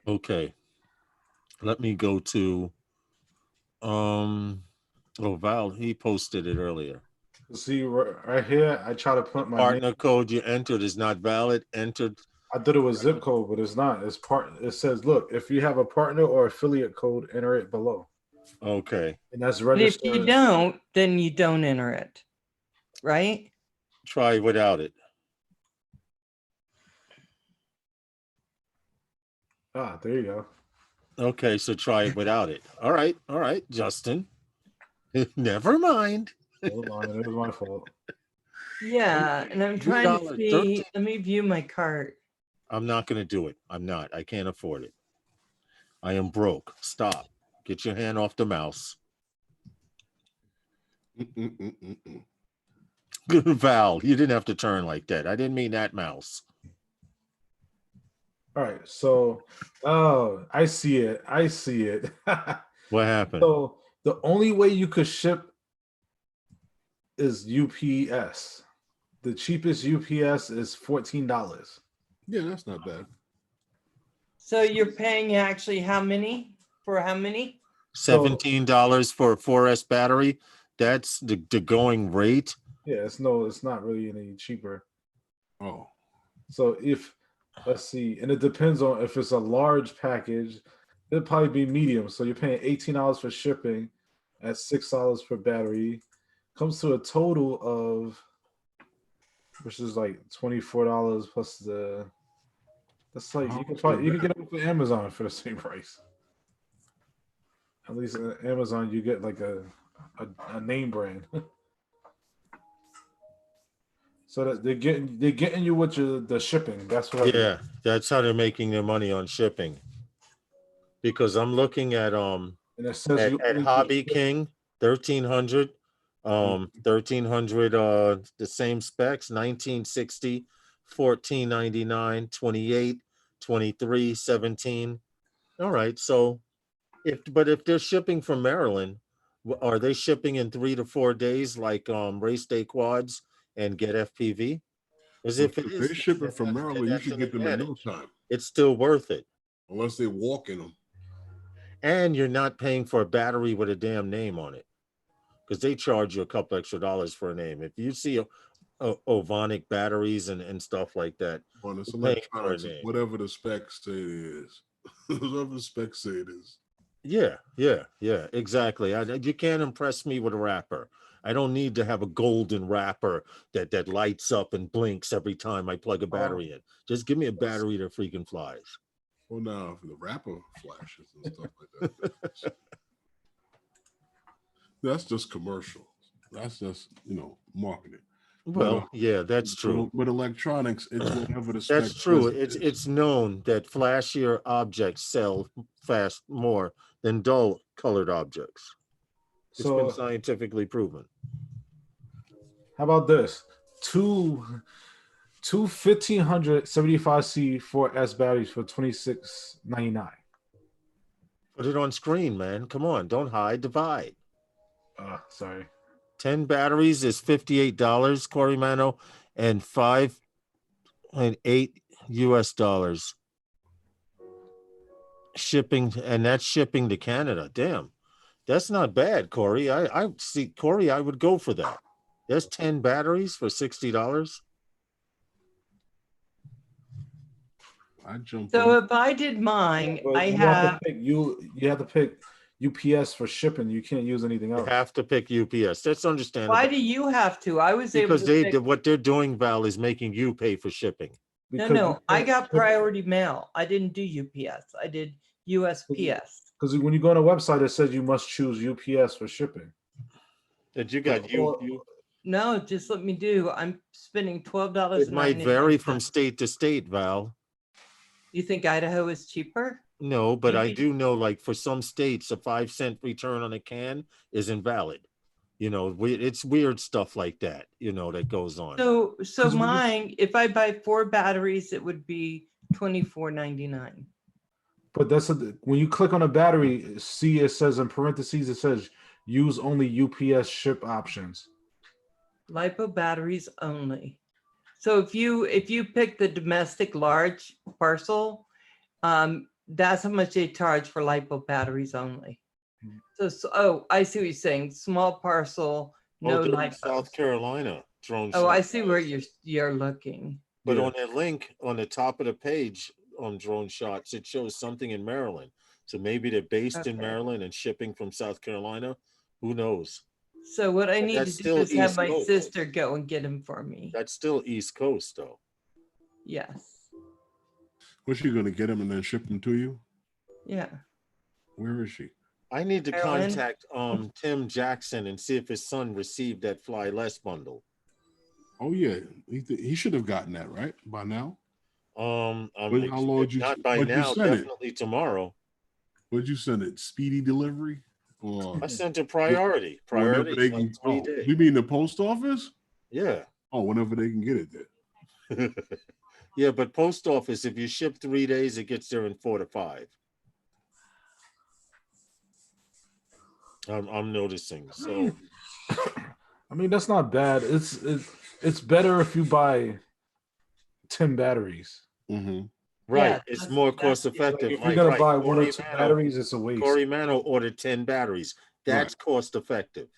Okay. Let me go to Oh, Val, he posted it earlier. See right here, I try to put my name. Partner code you entered is not valid. Entered. I thought it was zip code, but it's not. It's part. It says, "Look, if you have a partner or affiliate code, enter it below," Okay. and that's But if registered. you don't, then you don't enter it, right? Try without it. Ah, there you go. Okay, so try it without it. All right, Justin. Never mind. Hold on, it was my fault. Yeah, and I'm trying to $3.13. see. Let me view my cart. I'm not going to do it. I'm not. I can't afford it. I am broke. Stop. Get your hand off the mouse. Val, you didn't have to turn like that. I didn't mean that mouse. All right, so oh, I see it. I see it. What happened? So the only way you could ship is UPS. The cheapest UPS is $14. Yeah, that's not bad. So you're paying actually how many for how many? $17 for a 4S battery. That's the going rate. Yeah, it's not really any cheaper. Oh, So if let's see, and it depends on if it's a large package, it'll probably be medium. So you're paying $18 for shipping at $6 per battery. Comes to a total of which is like $24 plus the that's like you can get it for Amazon for the same price. At least on Amazon you get like a name brand. So that they're getting you with the shipping. That's what. Yeah, that's how they're making their money on shipping. Because I'm looking at And it says at Hobby King 1300, 1300 the same specs 1960, 1499, 28, 23, 17. All right, so if they're shipping from Maryland, are they shipping in 3 to 4 days like race day quads and get FPV? As if it if is, they ship it then from that's- Maryland, you that's should an get them in no advantage. time, It's still worth it. unless they walk in them. And you're not paying for a battery with a damn name on it, because they charge you a couple extra dollars for a name. If you see Ovonic batteries and stuff like that, On it's you're paying for a electronics, name. whatever the specs say it is. Whatever the specs say it is. Yeah, exactly. You can't impress me with a wrapper. I don't need to have a golden wrapper that lights up and blinks every time I plug a battery in. Just give me a battery that freaking flies. Well, now the rapper flashes and stuff like that. That's just commercial. That's just marketing. Well, yeah, that's true. With electronics, it's whatever the specs. That's true. says it is. It's known that flashier objects sell fast more than dull colored objects. It's been So scientifically proven. how about this? Two 1575C 4S batteries for $26.99. Put it on screen, man. Come on, don't hide, divide. Sorry. 10 batteries is $58, Corey Mano, and $5 and $8 shipping, and that's shipping to Canada. Damn, that's not bad, Corey. I see, Corey, I would go for that. There's 10 batteries for $60. I jumped. So in. if I did mine, But I you have have to pick UPS for shipping. You can't use anything You else. have to pick UPS. That's understandable. why do you have to? I was able Because to pick, what they're doing, Val, is making you pay for shipping. no, I got priority mail. I didn't do UPS. I did USPS. Because when you go on a website, it says you must choose UPS for shipping. That you got you. No, just let me do. I'm spending $12. It might vary from state to state, Val. You think Idaho is cheaper? No, but I Maybe- do know, like for some states, a 5-cent return on a can is invalid. It's weird stuff like that, that goes on. So 'Cause when you- mine, if I buy 4 batteries, it would be $24.99. But when you click on a battery, see it says in parentheses, it says use only UPS ship options. LiPo batteries only. So if you pick the domestic large parcel, that's how much they charge for LiPo batteries only. Oh, I see what you're saying. Small parcel, no Oh, they're in light South post. Carolina drone Oh, I shot see where guys. you're looking. But Yeah. on that link on the top of the page on drone shots, it shows something in Maryland. So maybe they're based in Okay. Maryland and shipping from South Carolina. Who knows? So what I But need to that's do still is have East my Coast. sister go and get him for me. That's still East Coast though. Yes. Was she gonna get him and then ship him to you? Yeah. Where is she? I need to Maryland? contact Tim Jackson and see if his son received that Fly Less bundle. Oh yeah, he should have gotten that right by now. I'm How long if did you? not by What'd you now, send it? definitely tomorrow. Would you send it? Speedy delivery or I sent a priority. whenever Priority they like can? 3 Oh, days. you mean the post office? Yeah. Oh, whenever they can get it there. Yeah, but post office, if you ship 3 days, it gets there in 4 to 5. I'm noticing. So I mean, that's not bad. It's better if you buy 10 batteries. Mm-hmm. right, Yeah, it's that's- more that's- cost Like, effective. if you're Like, gonna right, buy one or Corey two Mano- batteries, it's a waste. Corey Mano ordered 10 batteries. That's cost effective.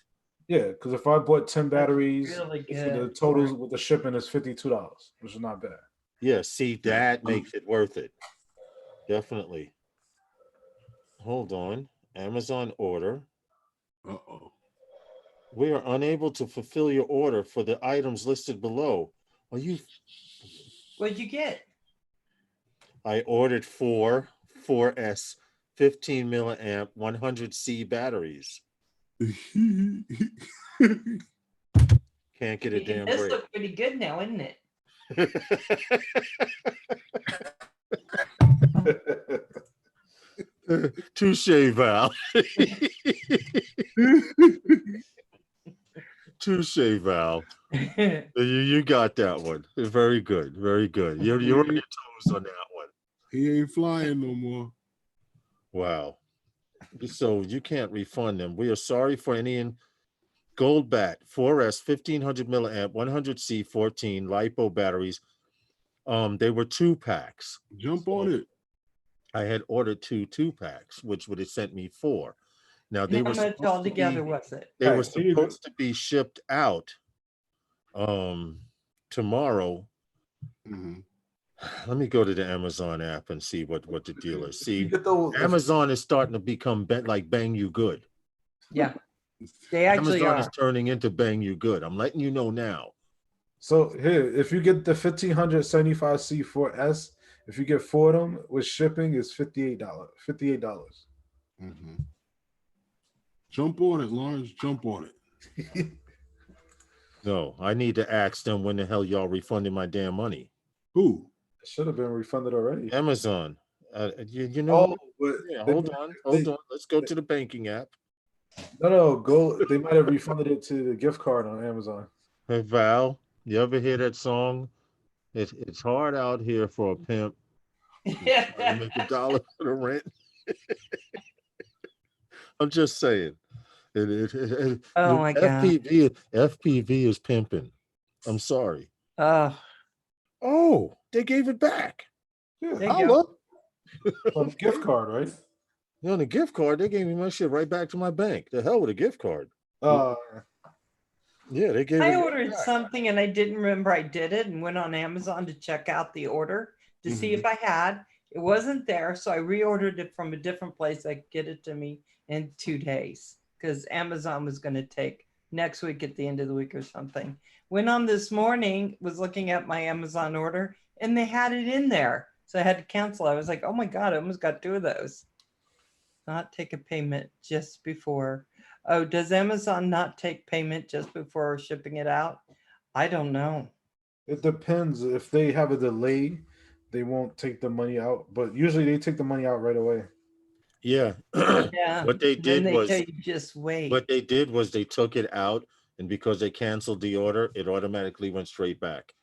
Yeah, because if I bought 10 That's batteries, really for the good. totals with the shipping is $52, which is not bad. Yeah, see, that makes it worth it. Definitely. Hold on. Amazon order. Uh-oh. We are unable to fulfill your order for the items listed below. Are you? What'd you get? I ordered 4S 15 milliamp 100C batteries. Can't get a Making damn this break. look pretty good now, isn't it? Touche, Val. Touche, Val. You got that one. Very good. Very good. You're on your toes on that one. He ain't flying no more. Wow. So you can't refund them. We are sorry for any Gold Bat 4S 1500 milliamp 100C 14 LiPo batteries. They were 2-packs. Jump on it. I had ordered 2 packs, which would have sent me 4. Now they How were much supposed to altogether be, was it? they were Hey, here you go. supposed to be shipped out tomorrow. Mhm. Let me go to the Amazon app and see what the deal is. You See, get those, Amazon is starting to become like Bang You Good. Yeah. They actually Amazon are. is turning into Bang You Good. I'm letting you know now. so here, if you get the 1575C4S, if you get 4 of them with shipping, is $58. $58. Mhm. Jump on it, Lawrence. Jump on it. No, I need to ask them when the hell y'all refunding my damn money. Who? It should have been refunded already. Amazon. You know Oh, what? but Yeah, they hold might- on. they- Let's go to the banking app. No, go. They might have refunded it to the gift card on Amazon. Hey Val, you ever hear that song? It's hard out here for a pimp to make $1 for the rent. I'm just saying. Oh my God. FPV is pimping. I'm sorry. Oh, They gave it back. Yeah, there you go. on the gift card, right? On the gift card, they gave me my shit right back to my bank. The hell with a gift card. Uh, Yeah, they gave I it ordered back. something and I didn't remember I did it and went on Amazon to check out the order to see if I had. It wasn't there, so I reordered it from a different place. I could get it to me in 2 days because Amazon was going to take next week at the end of the week or something. Went on this morning, was looking at my Amazon order, and they had it in there, so I had to cancel. I was like, "Oh my God, I almost got 2 of those." Not take a payment just before. Oh, does Amazon not take payment just before shipping it out? I don't know. it depends. If they have a delay, they won't take the money out. But usually they take the money out right away. Yeah. Yeah. What they Then did they was tell you just wait. what they did was they took it out, and because they canceled the order, it automatically went straight back.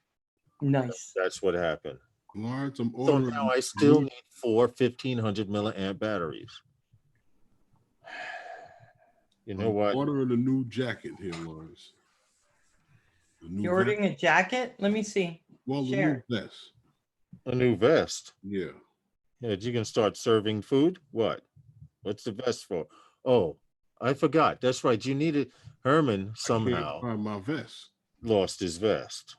Nice. That's what happened. Lawrence, I'm So ordering. now I still need 4 1500 milliamp batteries. You know I'm what? ordering a new jacket here, Lawrence. The new You're ordering a jacket? Let me see. well, the share. new vest. A new vest. Yeah. Yeah, you can start serving food. What? What's the vest for? Oh, I forgot. That's right. You needed Herman Can't somehow find my vest. lost his vest.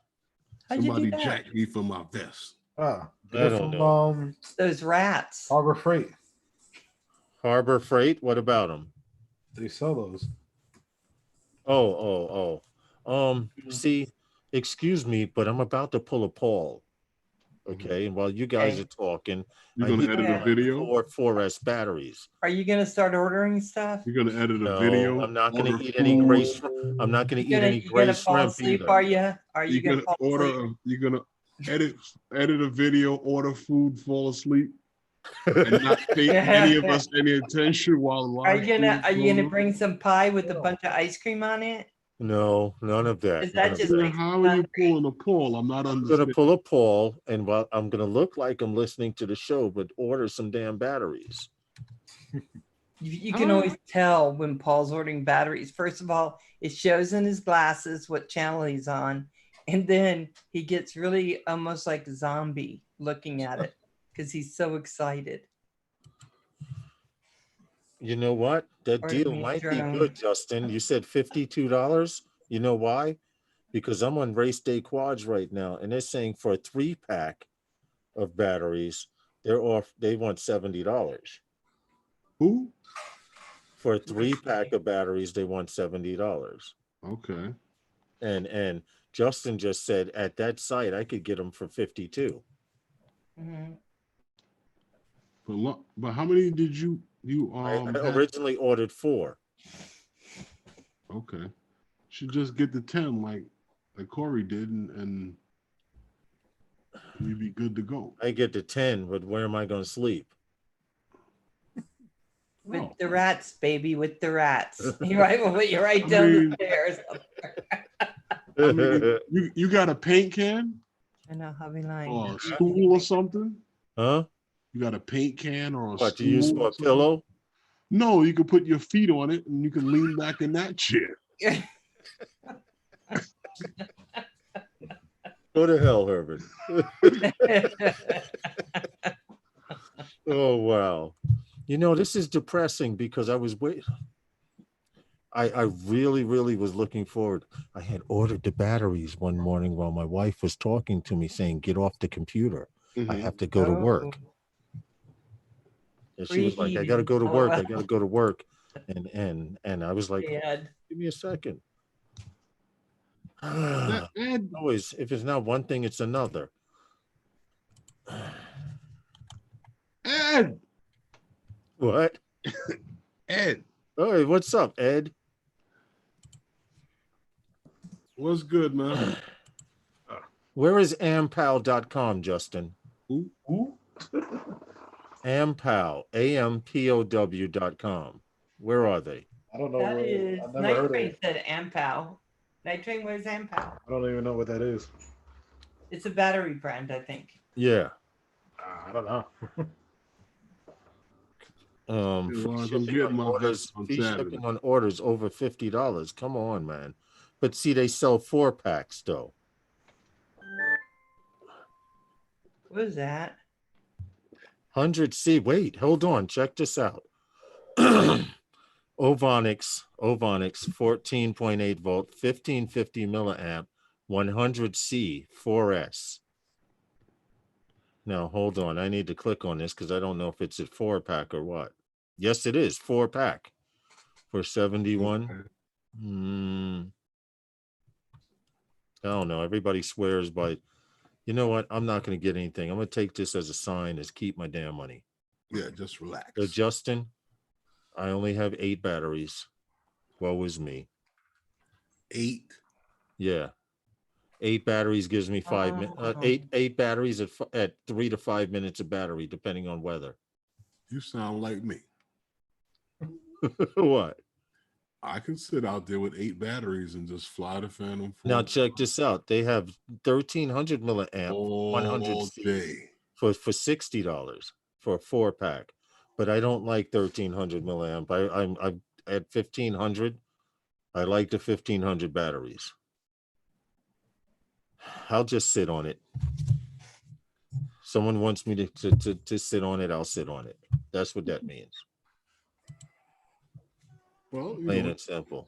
How'd you do Somebody that? jacked me for my vest. Ah, I get it don't from know. Those rats. Harbor Freight. Harbor Freight. What about him? They sell those. Oh. See, excuse me, but I'm about to pull a Paul. Okay, and while you guys Okay. are talking, You're I gonna need edit Okay. a video. 4S batteries. Are you gonna start ordering stuff? You're gonna edit a No, video. I'm not going order to eat any gray. food. I'm not going to You eat gonna any you gray gonna fall shrimp asleep? either. Are you? Are you You're gonna gonna fall asleep? order. You're gonna edit a video, order food, fall asleep, and not pay any of us any attention while Are live. you gonna stream's Are you going gonna on? bring some pie with a bunch of ice cream on it? No, none of that. Is that None of just that. Then makes me how are you hungry. pulling a poll? I'm not I'm going to understanding. pull a Paul, and while I'm going to look like I'm listening to the show, but order some damn batteries. You can always tell when Paul's ordering batteries. First of all, it shows in his glasses what channel he's on, and then he gets really almost like a zombie looking at it because he's so excited. You know what? That Order deal me a might be drone. good, Justin. You said $52. You know why? Because I'm on Race Day Quads right now, and they're saying for a 3-pack of batteries, they want $70. Who? For a 3-pack of batteries, they want $70. Okay. And Justin just said at that site I could get them for 52. Mhm. But how many did you I have? originally ordered 4. Okay. Should just get the 10 like Corey did, and you'd be good to go. I get to 10, but where am I going to sleep? With Oh. the rats, baby, with the rats. You're right. We'll put you right I down mean- the stairs. I mean, you got a paint can I know, Hobby Line. or a stool or something? Huh? You got a paint can or a What, to stool? use or for a something? pillow? No, you could put your feet on it and you can lean back in that chair. Go to hell, Herbert. Oh, wow. You know, this is depressing because I was waiting. I really, really was looking forward. I had ordered the batteries one morning while my wife was talking to me saying, get off the computer. I have to go to work. And she was like, I got to go to work. I got to go to work. And I was like, Dad. give me a second. Ed, Always, if it's not one thing, it's another. Ed, What? Ed, Hey, what's up, Ed? what's good, man? Where is ampal.com, Justin? Who? Ampal, AMPOW.com. Where are they? I don't know. That is I've never Night heard of Train it. said Ampal. Night Train, where's Ampal? I don't even know what that is. It's a battery brand, I think. Yeah. I don't know. Well, Free I'm shipping getting on my orders, vest on free Saturday. shipping on orders over $50. Come on, man. But see, they sell 4-packs though. What is that? 100C. Wait, hold on. Check this out. Ovonix 14.8 volt, 1550 milliamp, 100C 4S. Now hold on. I need to click on this because I don't know if it's a 4-pack or what. Yes, it is 4-pack for 71. Okay. I don't know. Everybody swears by, you know what? I'm not going to get anything. I'm going to take this as a sign as keep my damn money. Yeah, just relax. So Justin, I only have 8 batteries. Woe is me. 8. Yeah. 8 batteries gives me 5 minutes. Oh. 8 batteries at 3 to 5 minutes of battery, depending on weather. You sound like me. What? I can sit out there with 8 batteries and just fly the Phantom 4 Now check this out. They have 1300 milliamp all 100C day. for $60 for a 4-pack. But I don't like 1300 milliamp. I'm at 1500. I like the 1500 batteries. I'll just sit on it. Someone wants me to sit on it, I'll sit on it. That's what that means. Well, you Plain know, and simple.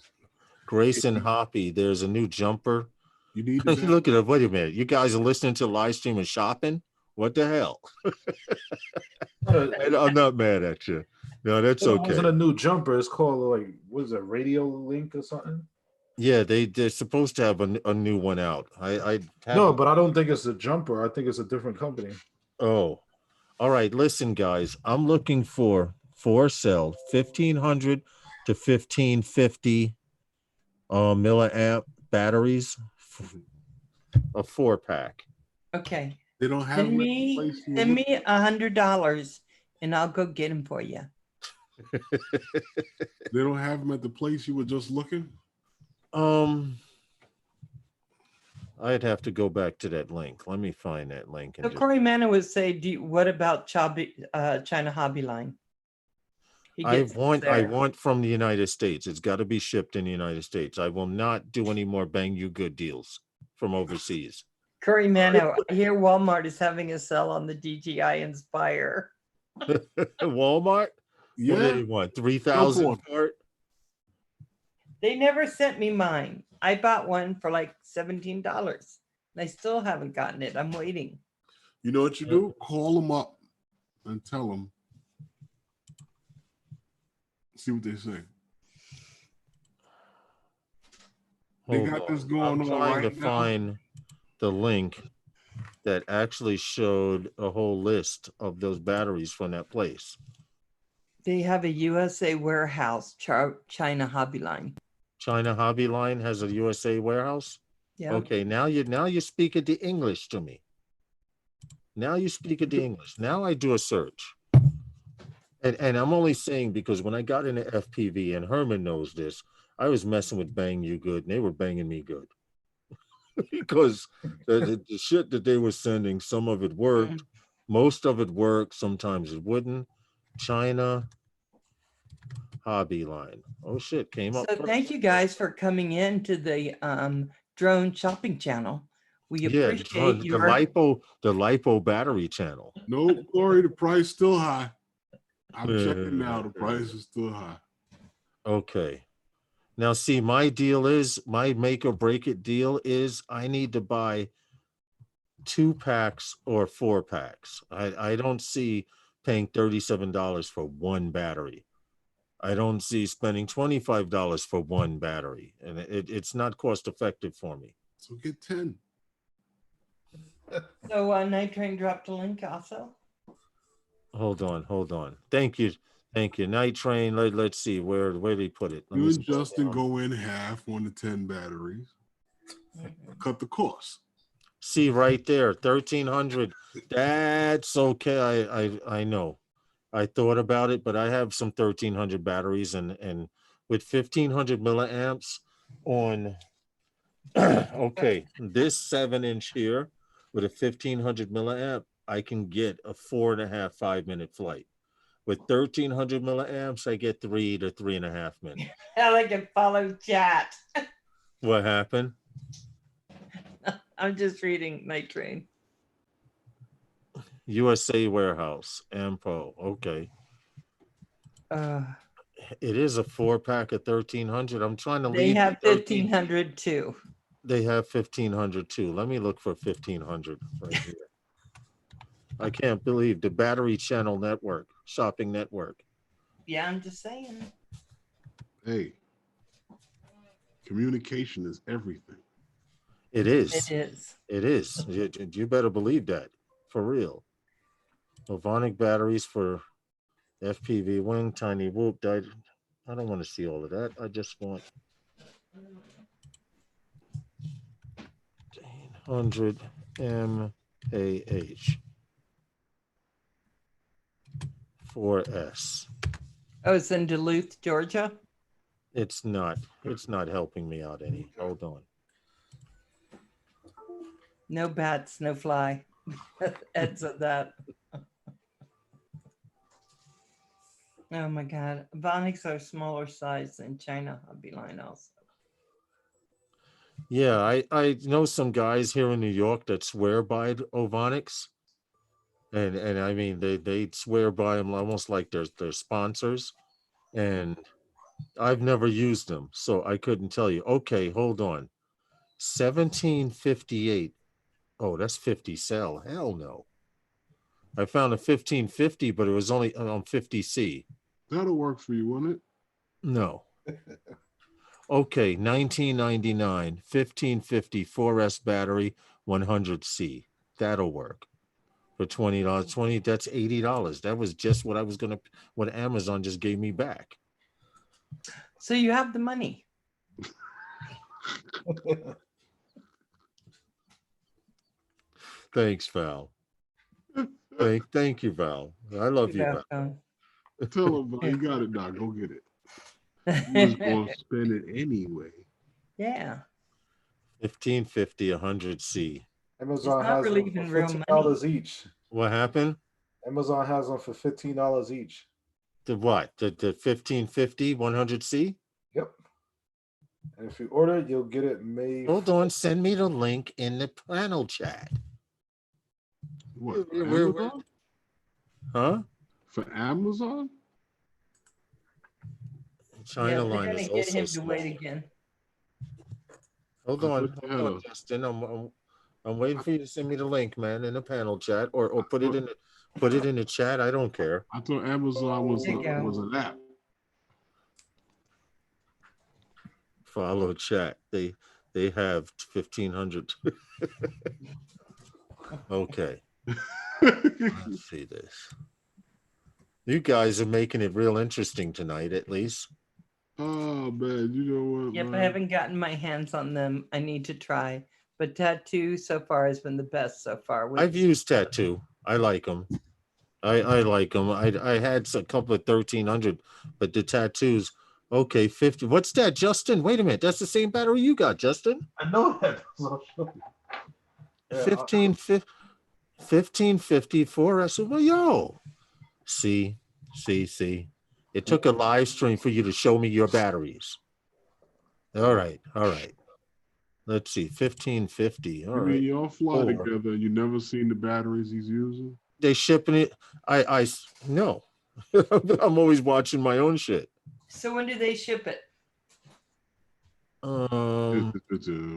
Grayson Hoppy, there's a new jumper. you need to Look at it. Wait a minute. You guys are listening to live stream and shopping? What the hell? I'm not mad at you. No, that's It wasn't okay. a new jumper. It's called like what is it, Radio Link or something? Yeah, they're supposed to have a new one out. I No, have but I don't think it's a jumper. I think it's a different company. oh. All right, listen, guys. I'm looking for sale 1500 to 1550 milliamp batteries, a 4-pack. Okay. They don't have Send them at the me place you were send looking. me $100 and I'll go get them for you. They don't have them at the place you were just looking. I'd have to go back to that link. Let me find that link. So And just, Corey Manna would say, what about China Hobby Line? He I gets it I there. want from the United States. It's got to be shipped in the United States. I will not do any more bang you good deals from overseas. Curry Mano, I hear Walmart is having a sale on the DJI Inspire. Walmart? What do Yeah, they want? 3,000 for it? They never sent me mine. I bought one for like $17. And I still haven't gotten it. I'm waiting. you know what you do? Call them up and tell them. See what they say. They Hold got on. this going I'm on trying right to now. find the link that actually showed a whole list of those batteries from that place. They have a USA warehouse, China Hobby Line. China Hobby Line has a USA warehouse. Yeah. Okay, now you're speaking the English to me. Now you speak the English. Now I do a search. And I'm only saying because when I got into FPV, and Herman knows this, I was messing with Bang You Good, and they were banging me good. Because the shit that they were sending, some of it worked, most of it worked, sometimes it wouldn't. China Hobby Line. Oh shit, came up. So first. thank you guys for coming in to the drone shopping channel. We Yeah, appreciate the your lipo battery channel. Nope, Corey, the price still high. I'm checking now. The price is still high. Okay. Now, see, my deal is my make or break it deal is I need to buy 2 packs or 4 packs. I don't see paying $37 for one battery. I don't see spending $25 for one battery, and it's not cost effective for me. So get 10. So Night Train dropped a link also. Hold on. Thank you. Night Train. Let's see where did he put it? Let You me and scroll Justin down. go in half on the 10 batteries. Cut the cost. See right there, 1,300. That's okay. I know. I thought about it, but I have some 1,300 batteries, and with 1,500 milliamps on. Okay, this 7-inch here with a 1,500 milliamp, I can get a 4.5, 5-minute flight. With 1,300 milliamps, I get 3 to 3.5 minutes. I like to follow chat. What happened? I'm just reading Night Train. USA warehouse, Ampo. Okay. It is a 4-pack of 1,300. I'm trying to They leave. have the 13 1,500 too. They have 1,500 too. Let me look for 1,500 right here. I can't believe the Battery Channel Network, shopping network. Yeah, I'm just saying. Hey, communication is everything. It is. It is. It is. You better believe that. For real. Ovonic batteries for FPV wing, tiny whoop. I don't want to see all of that. I just want 100 mAh. 4S. Oh, it's in Duluth, Georgia. It's not helping me out any. Hold on. No bats, no fly. Ed said that. Oh my God. Vonics are smaller size than China Hobby Line also. Yeah, I know some guys here in New York that swear by Ovonics. And I mean they swear by them almost like they're sponsors. And I've never used them, so I couldn't tell you. Okay, hold on. 1758. Oh, that's 50 cell. Hell no. I found a 1550, but it was only on 50C. That'll work for you, won't it? No. Okay, 1999, 1550 4S battery, 100C. That'll work for $20. 20, that's $80. That was just what I was gonna, what Amazon just gave me back. So you have the money. Thanks, Val. Thank you, Val. I love you, Val. welcome. Tell him, Val, you got it, Doc. Go get it. You was going to spend it anyway. Yeah. 1550, 100C. Amazon not has really them even for real $15 each. What happened? Amazon has them for $15 each. The what? The 1550, 100C? Yep. And if you order it, you'll get it May. Hold on, send me the link in the panel chat. What? For We're- Amazon? Huh? For Amazon? China Yeah, they're line gonna is get also him to small. wait again. Hold I on, thought you hold had on, a- Justin. I'm waiting for you to send me the link, man, in the panel chat, or put it in the chat. I don't care. I thought Amazon was There you go. was an app. Follow chat. They have 1500. Okay, let's see this. You guys are making it real interesting tonight, at least. Oh man, you know what? Yep, I man? haven't gotten my hands on them. I need to try. But tattoo so far has been the best so far. with- I've used Tattoo. I like them. I like them. I had a couple of 1300, but the tattoos. Okay, 50. What's that, Justin? Wait a minute. That's the same battery you got, Justin. I know that. Yeah, 1550 4S. Well, yo. See. It took a live stream for you to show me your batteries. All right. Let's see. 1550. All I mean, right. y'all fly Four. together. And you never seen the batteries he's using. They shipping it. No. I'm always watching my own shit. So when do they ship it? Um,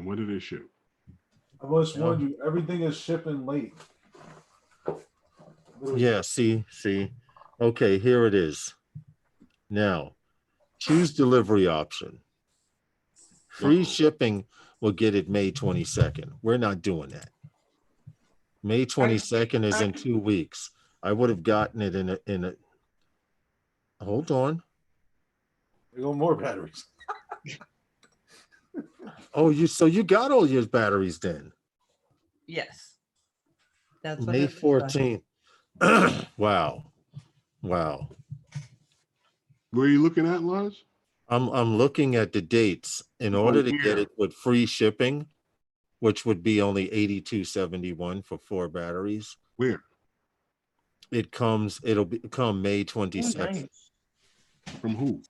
When did they ship? I must warn you, everything is shipping late. yeah, see. Okay, here it is. Now, choose delivery option. Free shipping will get it May 22nd. We're not doing that. May 22nd is in 2 weeks. I would have gotten it in a hold on. There go more batteries. Oh, you got all your batteries then. Yes. That's what May it looks like. 14th. Wow. Where are you looking at, Lodge? I'm looking at the dates in order to get here. it with free shipping, which would be only $82.71 for 4 batteries. Where? It'll come May Oh, 22nd. nice. From who?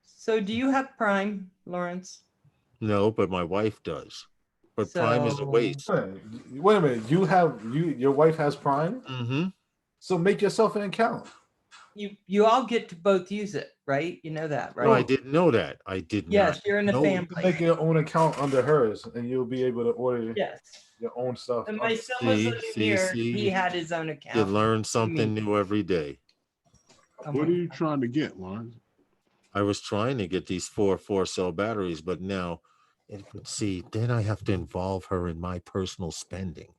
So do you have Prime, Lawrence? No, but my wife does. But Prime is a So- waste. Wait a minute. Your wife has Prime, Mm-hmm. so make yourself an account. You all get to both use it, right? You know that, right? No, I didn't know that. I did Yes, not. you're in a know You can family. make your own account under hers, and you'll be able to order Yes. your own stuff. And my son was living See, here. see, He had his own You account. learn something Me. new every day. Oh What my are you trying to get, Lodge? I was trying to get these 4 cell batteries, but now, then I have to involve her in my personal spending.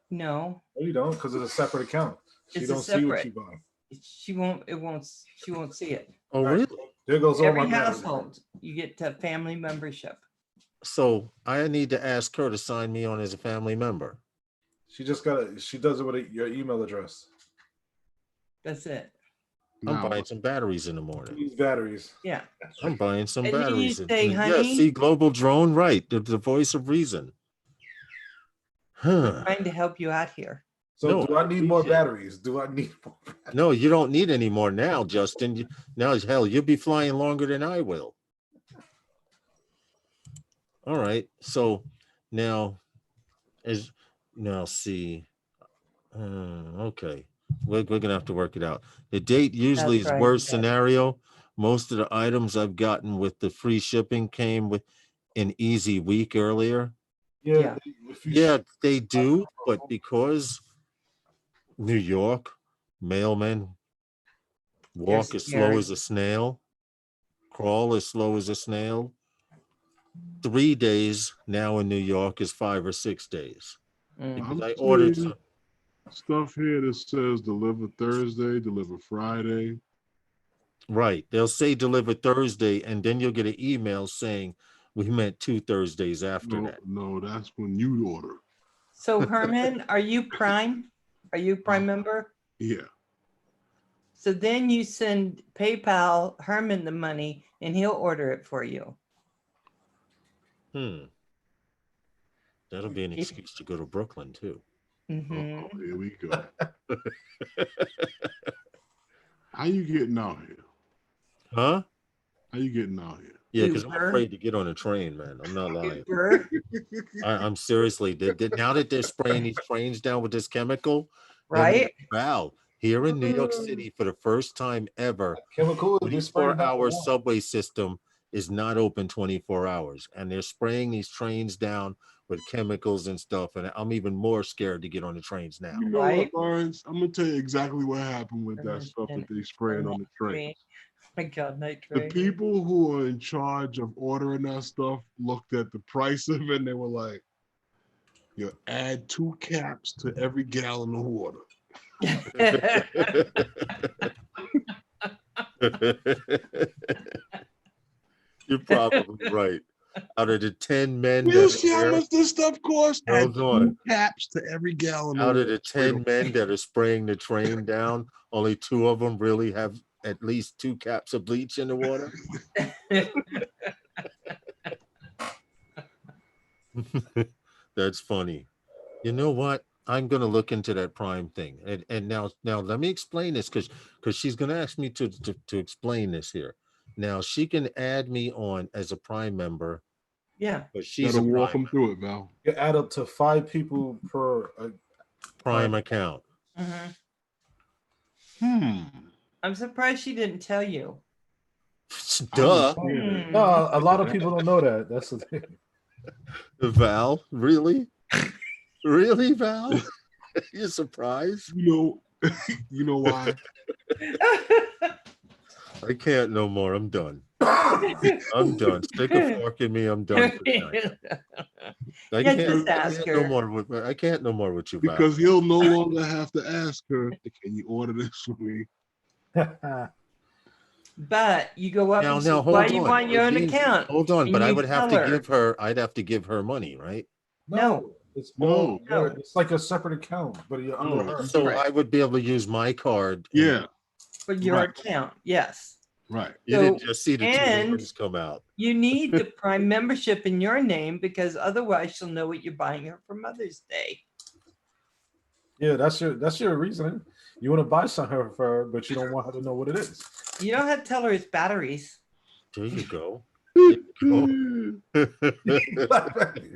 No, No, you don't, because it's a separate account. She It's a don't see what separate. you buy. she won't. She won't see it. Oh, All right. really? There goes all Every my batteries. household, you get to family membership. So I need to ask her to sign me on as a family member. She does it with your email address. That's it. I'm Now, buying some batteries in the morning. These batteries. Yeah. I'm buying some And you batteries. say, yeah, honey? see, Global Drone, right? The voice of reason. Huh. Trying to help you out here. So No, do I need more appreciate it. batteries? Do I need more batteries? No, you don't need any more now, Justin. Now, hell, you'll be flying longer than I will. All right. So now see. Okay. We're gonna have to work it out. The date usually That's is right, worst yeah. scenario, most of the items I've gotten with the free shipping came with an easy week earlier. Yeah. If you Yeah, they do, but because New York mailmen walk as slow scary. as a snail, crawl as slow as a snail, 3 days now in New York is 5 or 6 days. Mm. Because I'm I ordered seeing some, stuff here that says deliver Thursday, deliver Friday. right. They'll say deliver Thursday, and then you'll get an email saying we meant 2 Thursdays after No, that. no, that's when you order. So Herman, are you Prime? Are you Prime member? Yeah. So then you send PayPal Herman the money and he'll order it for you. That'll be an If- excuse to go to Brooklyn too. Mhm. Oh, here we go. How you getting out here? Huh? How you getting out here? Yeah, because I'm Uber. afraid to get on a train, man. I'm not lying. Uber, I'm seriously, now that they're spraying these trains down with this chemical, right? Val, here in New York City for the first time ever, chemical, they're spraying down 24-hour the wall. subway system is not open 24 hours. And they're spraying these trains down with chemicals and stuff. And I'm even more scared to get on the trains now. You know Right. what, Lawrence? I'm gonna tell you exactly what happened with that And- stuff and- that they spraying on the train. My God, night The train. people who are in charge of ordering that stuff looked at the price of it and they were like, you add 2 caps to every gallon of water. You're probably right. Out of the 10 men You that see are how there, much this stuff costs? Add Hold on. 2 caps to every gallon out of water. the 10 men that are spraying the train down, only 2 of them really have at least 2 caps of bleach in the water. That's funny. You know what? I'm gonna look into that Prime thing. And now let me explain this because she's gonna ask me to explain this here. Now she can add me on as a Prime member, Yeah. but she's Gotta a walk Prime, them through it, Val. You add up to 5 people per. Prime account. Mhm. Hmm. I'm surprised she didn't tell you. Duh, Yeah. No, a lot of people don't know that. That's the thing. Val, really? Really, Val? You're surprised? You know why? I can't no more. I'm done. I'm done. Stick a fork in me. I'm done for tonight. I Yeah, can't, just I ask can't her. no more with I can't no more with you, Val. Because he'll no longer have to ask her, can you order this for me? But you go up Now, and say, now, why hold you on. want your own Again, account? Hold on, And but I you would have tell to her. give her. I'd have to give her money, right? No. It's No. No. It's like a separate account, but you're under No. her. So Right. I would be able to use my card. and Yeah, For your Right. account, yes. right. You didn't So, just see the 2 and- numbers come out. You need the Prime membership in your name because otherwise she'll know what you're buying her for Mother's Day. Yeah, that's your reasoning. You want to buy something for her, but you don't want her to know what it is. You don't have to tell her it's batteries. There you go.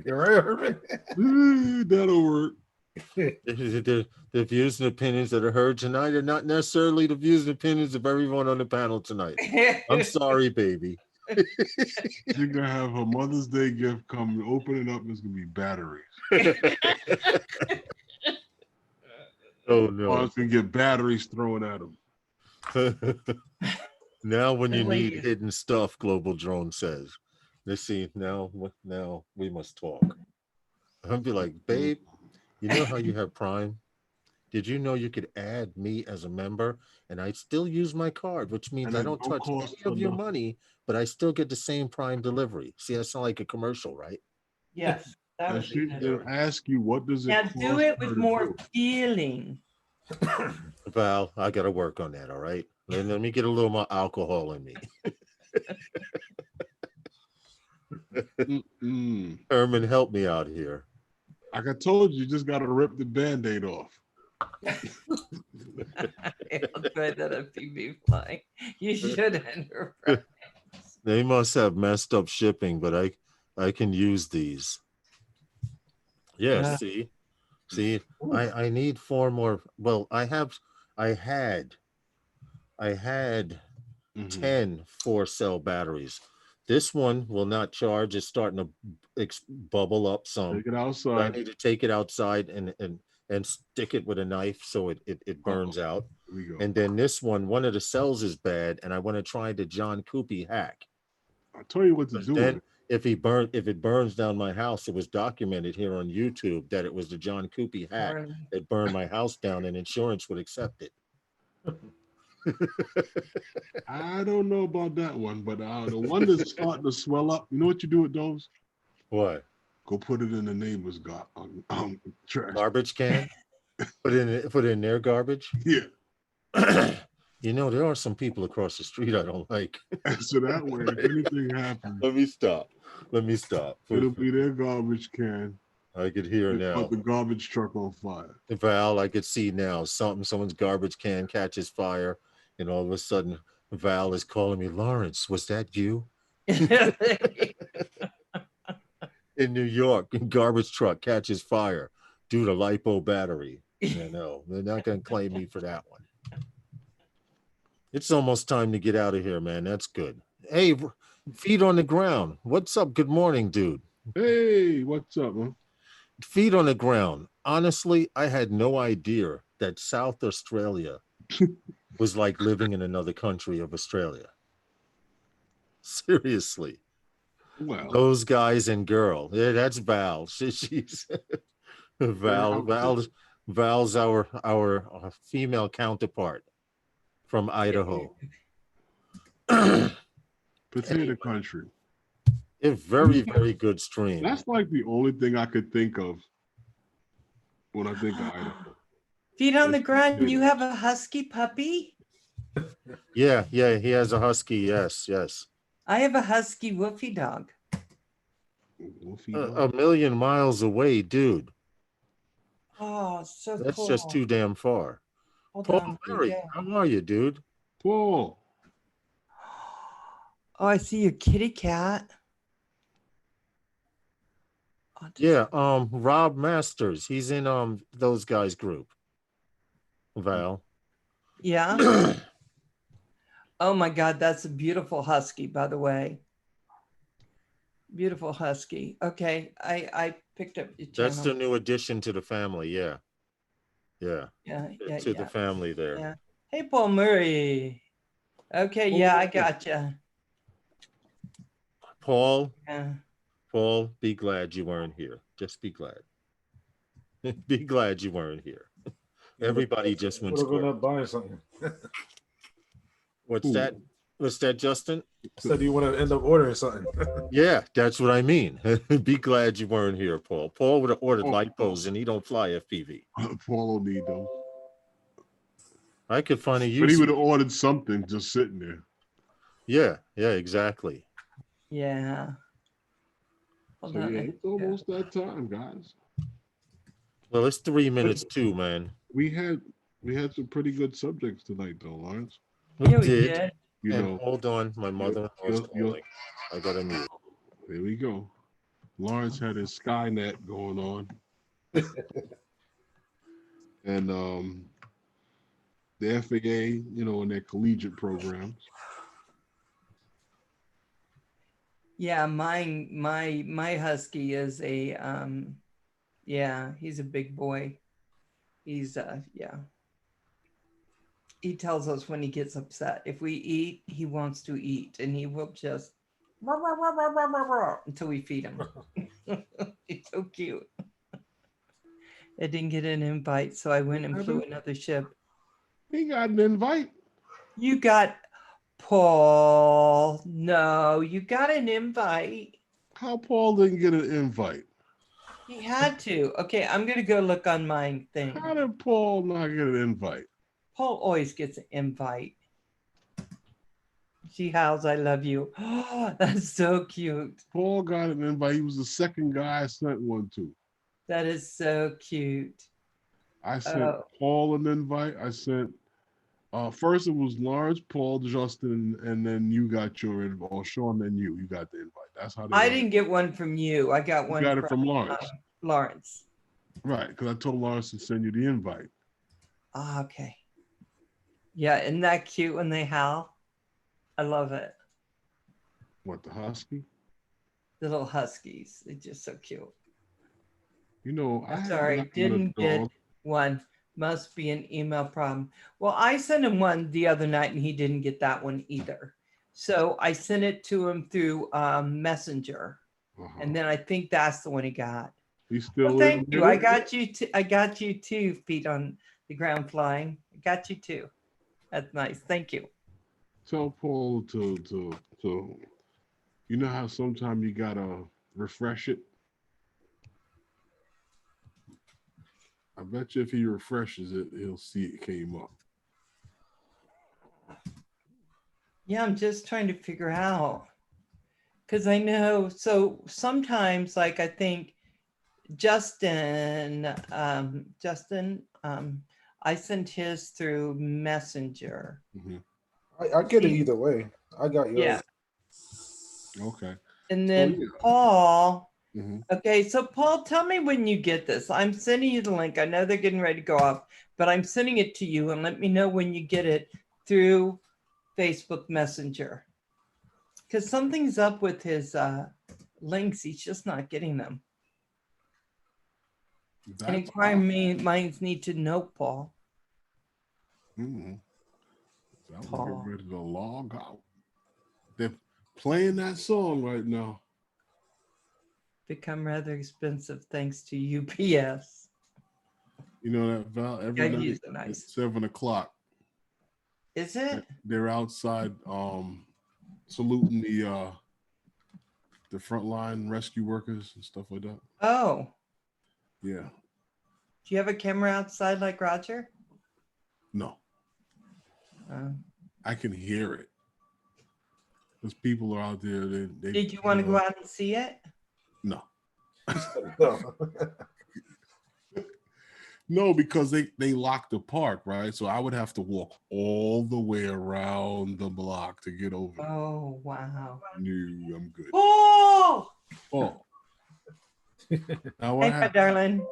You're right, Herman. That'll work. The views and opinions that are heard tonight are not necessarily the views and opinions of everyone on the panel tonight. I'm sorry, baby. She's gonna have her Mother's Day gift come, open it up, and it's gonna be batteries. Oh Or no. it's gonna get batteries thrown at them. Now when you need Please. hidden stuff, Global Drone says. Let's see, now we must talk. I'll be like, babe, you know how you have Prime? Did you know you could add me as a member and I still use my card, which means And I at don't no touch cost any of your to the- money, but I still get the same Prime delivery. See, that's not like a commercial, right? Yes. That And would she's be gonna ask you, what does it Now cost do it her with to more do? feeling. Val, I gotta work on that, all right? Let me get a little more alcohol in me. Mm-mm. Herman, help me out here. Like I told you, you just gotta rip the Band-Aid off. I'll try that if you be flying. You should enter. They must have messed up shipping, but I can use these. Yeah, Yeah. see, I need 4 more. Well, I had Mhm. 10 4-cell batteries. This one will not charge. It's starting to bubble up some. Take it I outside. need to take it outside and stick it with a knife so it burns out. Here we go. And then this one of the cells is bad, and I want to try the John Coopy hack. I'll tell you what to 'Cause do. then with if it burns down my house, it was documented here on YouTube that it was the John Coopy hack Burn. that burned my house down, and insurance would accept it. I don't know about that one, but the one that's starting to swell up, you know what you do with those? What? Go put it in the neighbor's trash. Garbage can? Put it in their garbage? Yeah. You know, there are some people across the street I don't like. So that way, if anything happens, Let me stop. it'll be their garbage can. I could hear They now. put the garbage truck on fire. Val, I could see now someone's garbage can catches fire, and all of a sudden Val is calling me, Lawrence, was that you? In New York, garbage truck catches fire due to LiPo battery. You know, they're not going to claim me for that one. It's almost time to get out of here, man. That's good. Hey, feet on the ground. What's up? Good morning, dude. Hey, what's up, man? Feet on the ground. Honestly, I had no idea that South Australia was like living in another country of Australia. Seriously. Well, Those guys and girl. Yeah, that's Val. She's Val's our female counterpart from Idaho. potato country. A very, very good stream. That's like the only thing I could think of when I think of Idaho. Feet on the ground. You have a husky puppy? Yeah, he has a husky. Yes. I have a husky woofy dog. Wolfie A dog. million miles away, dude. Oh, so That's cool. just too damn far. Hold Paul on. Murray, Yeah. how are you, dude? Paul. Oh, I see your kitty cat. Oh, Yeah, Rob Masters. He's in those guys group. Val. Yeah. Oh my God, that's a beautiful husky, by the way. Beautiful husky. Okay, I picked up your channel. That's the new addition to the family. Yeah. yeah, To the family there. Yeah. Hey, Paul Murray. Okay, yeah, I gotcha. Paul, Yeah. be glad you weren't here. Just be glad. Be glad you weren't here. Everybody just went We're gonna square. buy something. What's that? What's that, Justin? Said you want to end up ordering something. Yeah, that's what I mean. Be glad you weren't here, Paul. Paul would have ordered Oh, LiPos, and he don't fly FPV. Paul don't need them. I could find a But he use. would have ordered something just sitting there. Yeah, exactly. Yeah. Hold So on. yeah, it's almost that time, guys. Well, it's 3 minutes too, man. We had some pretty good subjects tonight, though, Lawrence. We Yeah, we did. did. You And know, hold on, my mother was you'll- calling. I got a mute. there we go. Lawrence had his Skynet going on. And the FAA, you know, in their collegiate programs. Yeah, my husky is a yeah, he's a big boy. He's yeah. He tells us when he gets upset. If we eat, he wants to eat, and he will just until we feed him. He's so cute. I didn't get an invite, so I went and flew another ship. He got an invite. You got Paul. No, you got an invite. How Paul didn't get an invite? He had to. Okay, I'm gonna go look on my thing. How did Paul not get an invite? Paul always gets an invite. She howls, I love you. Oh, that's so cute. Paul got an invite. He was the second guy I sent one to. That is so cute. I sent Oh. Paul an invite. I sent first it was Lawrence, Paul, Justin, and then you got your invite. Or Sean, then you got the invite. That's how they I went. didn't get one from you. I got You one got it from Lawrence. Lawrence. Right, because I told Lawrence to send you the invite. Ah, okay. Yeah, isn't that cute when they howl? I love it. What, the husky? The little huskies. They're just so cute. You know, I I'm have sorry, gotten a didn't get dog. one. Must be an email problem. Well, I sent him one the other night and he didn't get that one either. So I sent it to him through Messenger. Uh-huh. And then I think that's the one he got. He's still Well, thank in you. there? I got you. I got you too. Feet on the ground flying. I got you too. That's nice. Thank you. Tell Paul to you know how sometimes you gotta refresh it. I bet you if he refreshes it, he'll see it came up. Yeah, I'm just trying to figure out because I know. So sometimes, like I think Justin, I sent his through Messenger. Mhm. I get it either way. I got yours. Yeah. Okay. And then yeah. Paul. Mhm. Okay, so Paul, tell me when you get this. I'm sending you the link. I know they're getting ready to go off, but I'm sending it to you and let me know when you get it through Facebook Messenger. Because something's up with his links. He's just not getting them. Any That's crime minds need to know, Paul. Mhm. I was Paul. getting ready to log out. They're playing that song right now. Become rather expensive thanks to UPS. You know that Val every Yeah, night he's at nice. 7 o'clock. Is it? They're outside saluting the frontline rescue workers and stuff like that. Oh, Yeah. do you have a camera outside like Roger? No, Oh. I can hear it. Those people are out there. They Did you want to go out and see it? No. No. No, because they locked the park, right? So I would have to walk all the way around the block to get over. Oh, wow. No, I'm good. Oh, Oh. Now what hey, my happened? darling.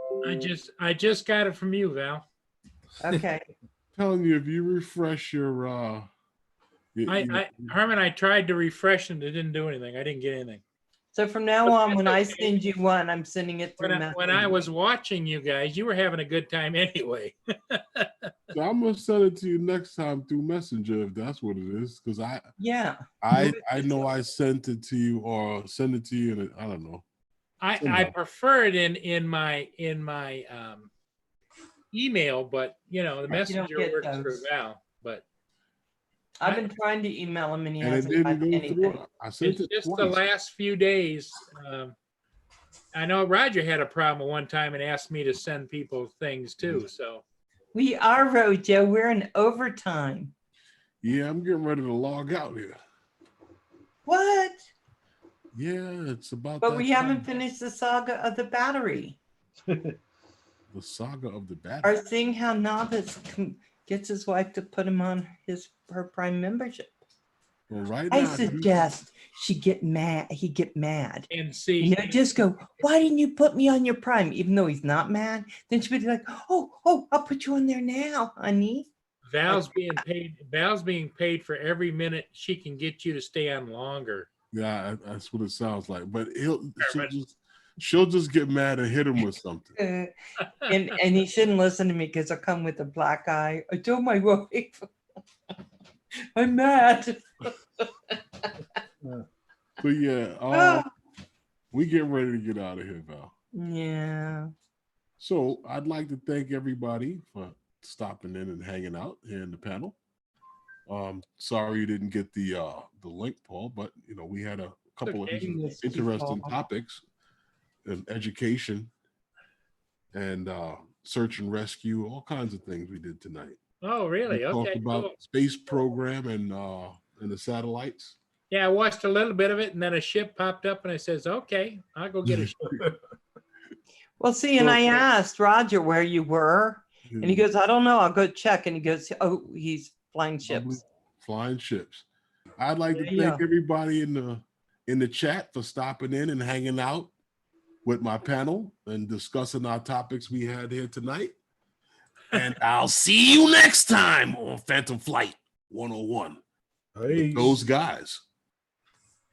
I just got it from you, Val. Okay. Telling you, if you refresh your Herman, I tried to refresh and it didn't do anything. I didn't get anything. So from now on, when I Okay. send you one, I'm sending it through When I was watching you guys, you were having a good time anyway. So I'm gonna send it to you next time through Messenger if that's what it is. Because Yeah. I know I sent it to you or send it to you and I don't know. I prefer it in my email, but you know the Right, you don't messenger get works those. through Val. But I've been trying to email him and he And it hasn't didn't got go anything. through. I sent it's it just twice. the last few days. I know Roger had a problem one time and asked me to send people things too. So We are, Rojo. We're in overtime. Yeah, I'm getting ready to log out here. What? Yeah, it's about But that we haven't time. finished the saga of the battery. The saga of the battle. Or seeing how Novice gets his wife to put him on her Prime membership. Well, right I now, suggest she get mad. He get mad. and see, You know, just go, why didn't you put me on your Prime? Even though he's not mad. Then she'd be like, oh, I'll put you on there now, honey. Val's being paid for every minute she can get you to stay on longer. yeah, that's what it sounds like. But she'll just get mad and hit him with something. And he shouldn't listen to me because I'll come with a black eye. I told my wife, I'm mad. So yeah, we get ready to get out of here, Val. Yeah. So I'd like to thank everybody for stopping in and hanging out here in the panel. Sorry you didn't get the link, Paul, but you know we had a couple of interesting topics in education and search and rescue, all kinds of things we did tonight. Oh, really? We Okay. talked about Cool. space program and the satellites. Yeah, I watched a little bit of it, and then a ship popped up, and I says, "Okay, I'll go get a ship." Well, see, and I asked Roger where you were, and he goes, I don't know. I'll go check. And he goes, oh, he's flying ships. Flying ships. I'd like to There you thank go. everybody in the chat for stopping in and hanging out with my panel and discussing our topics we had here tonight. And I'll see you next time on Phantom Flight 101. Peace. those guys.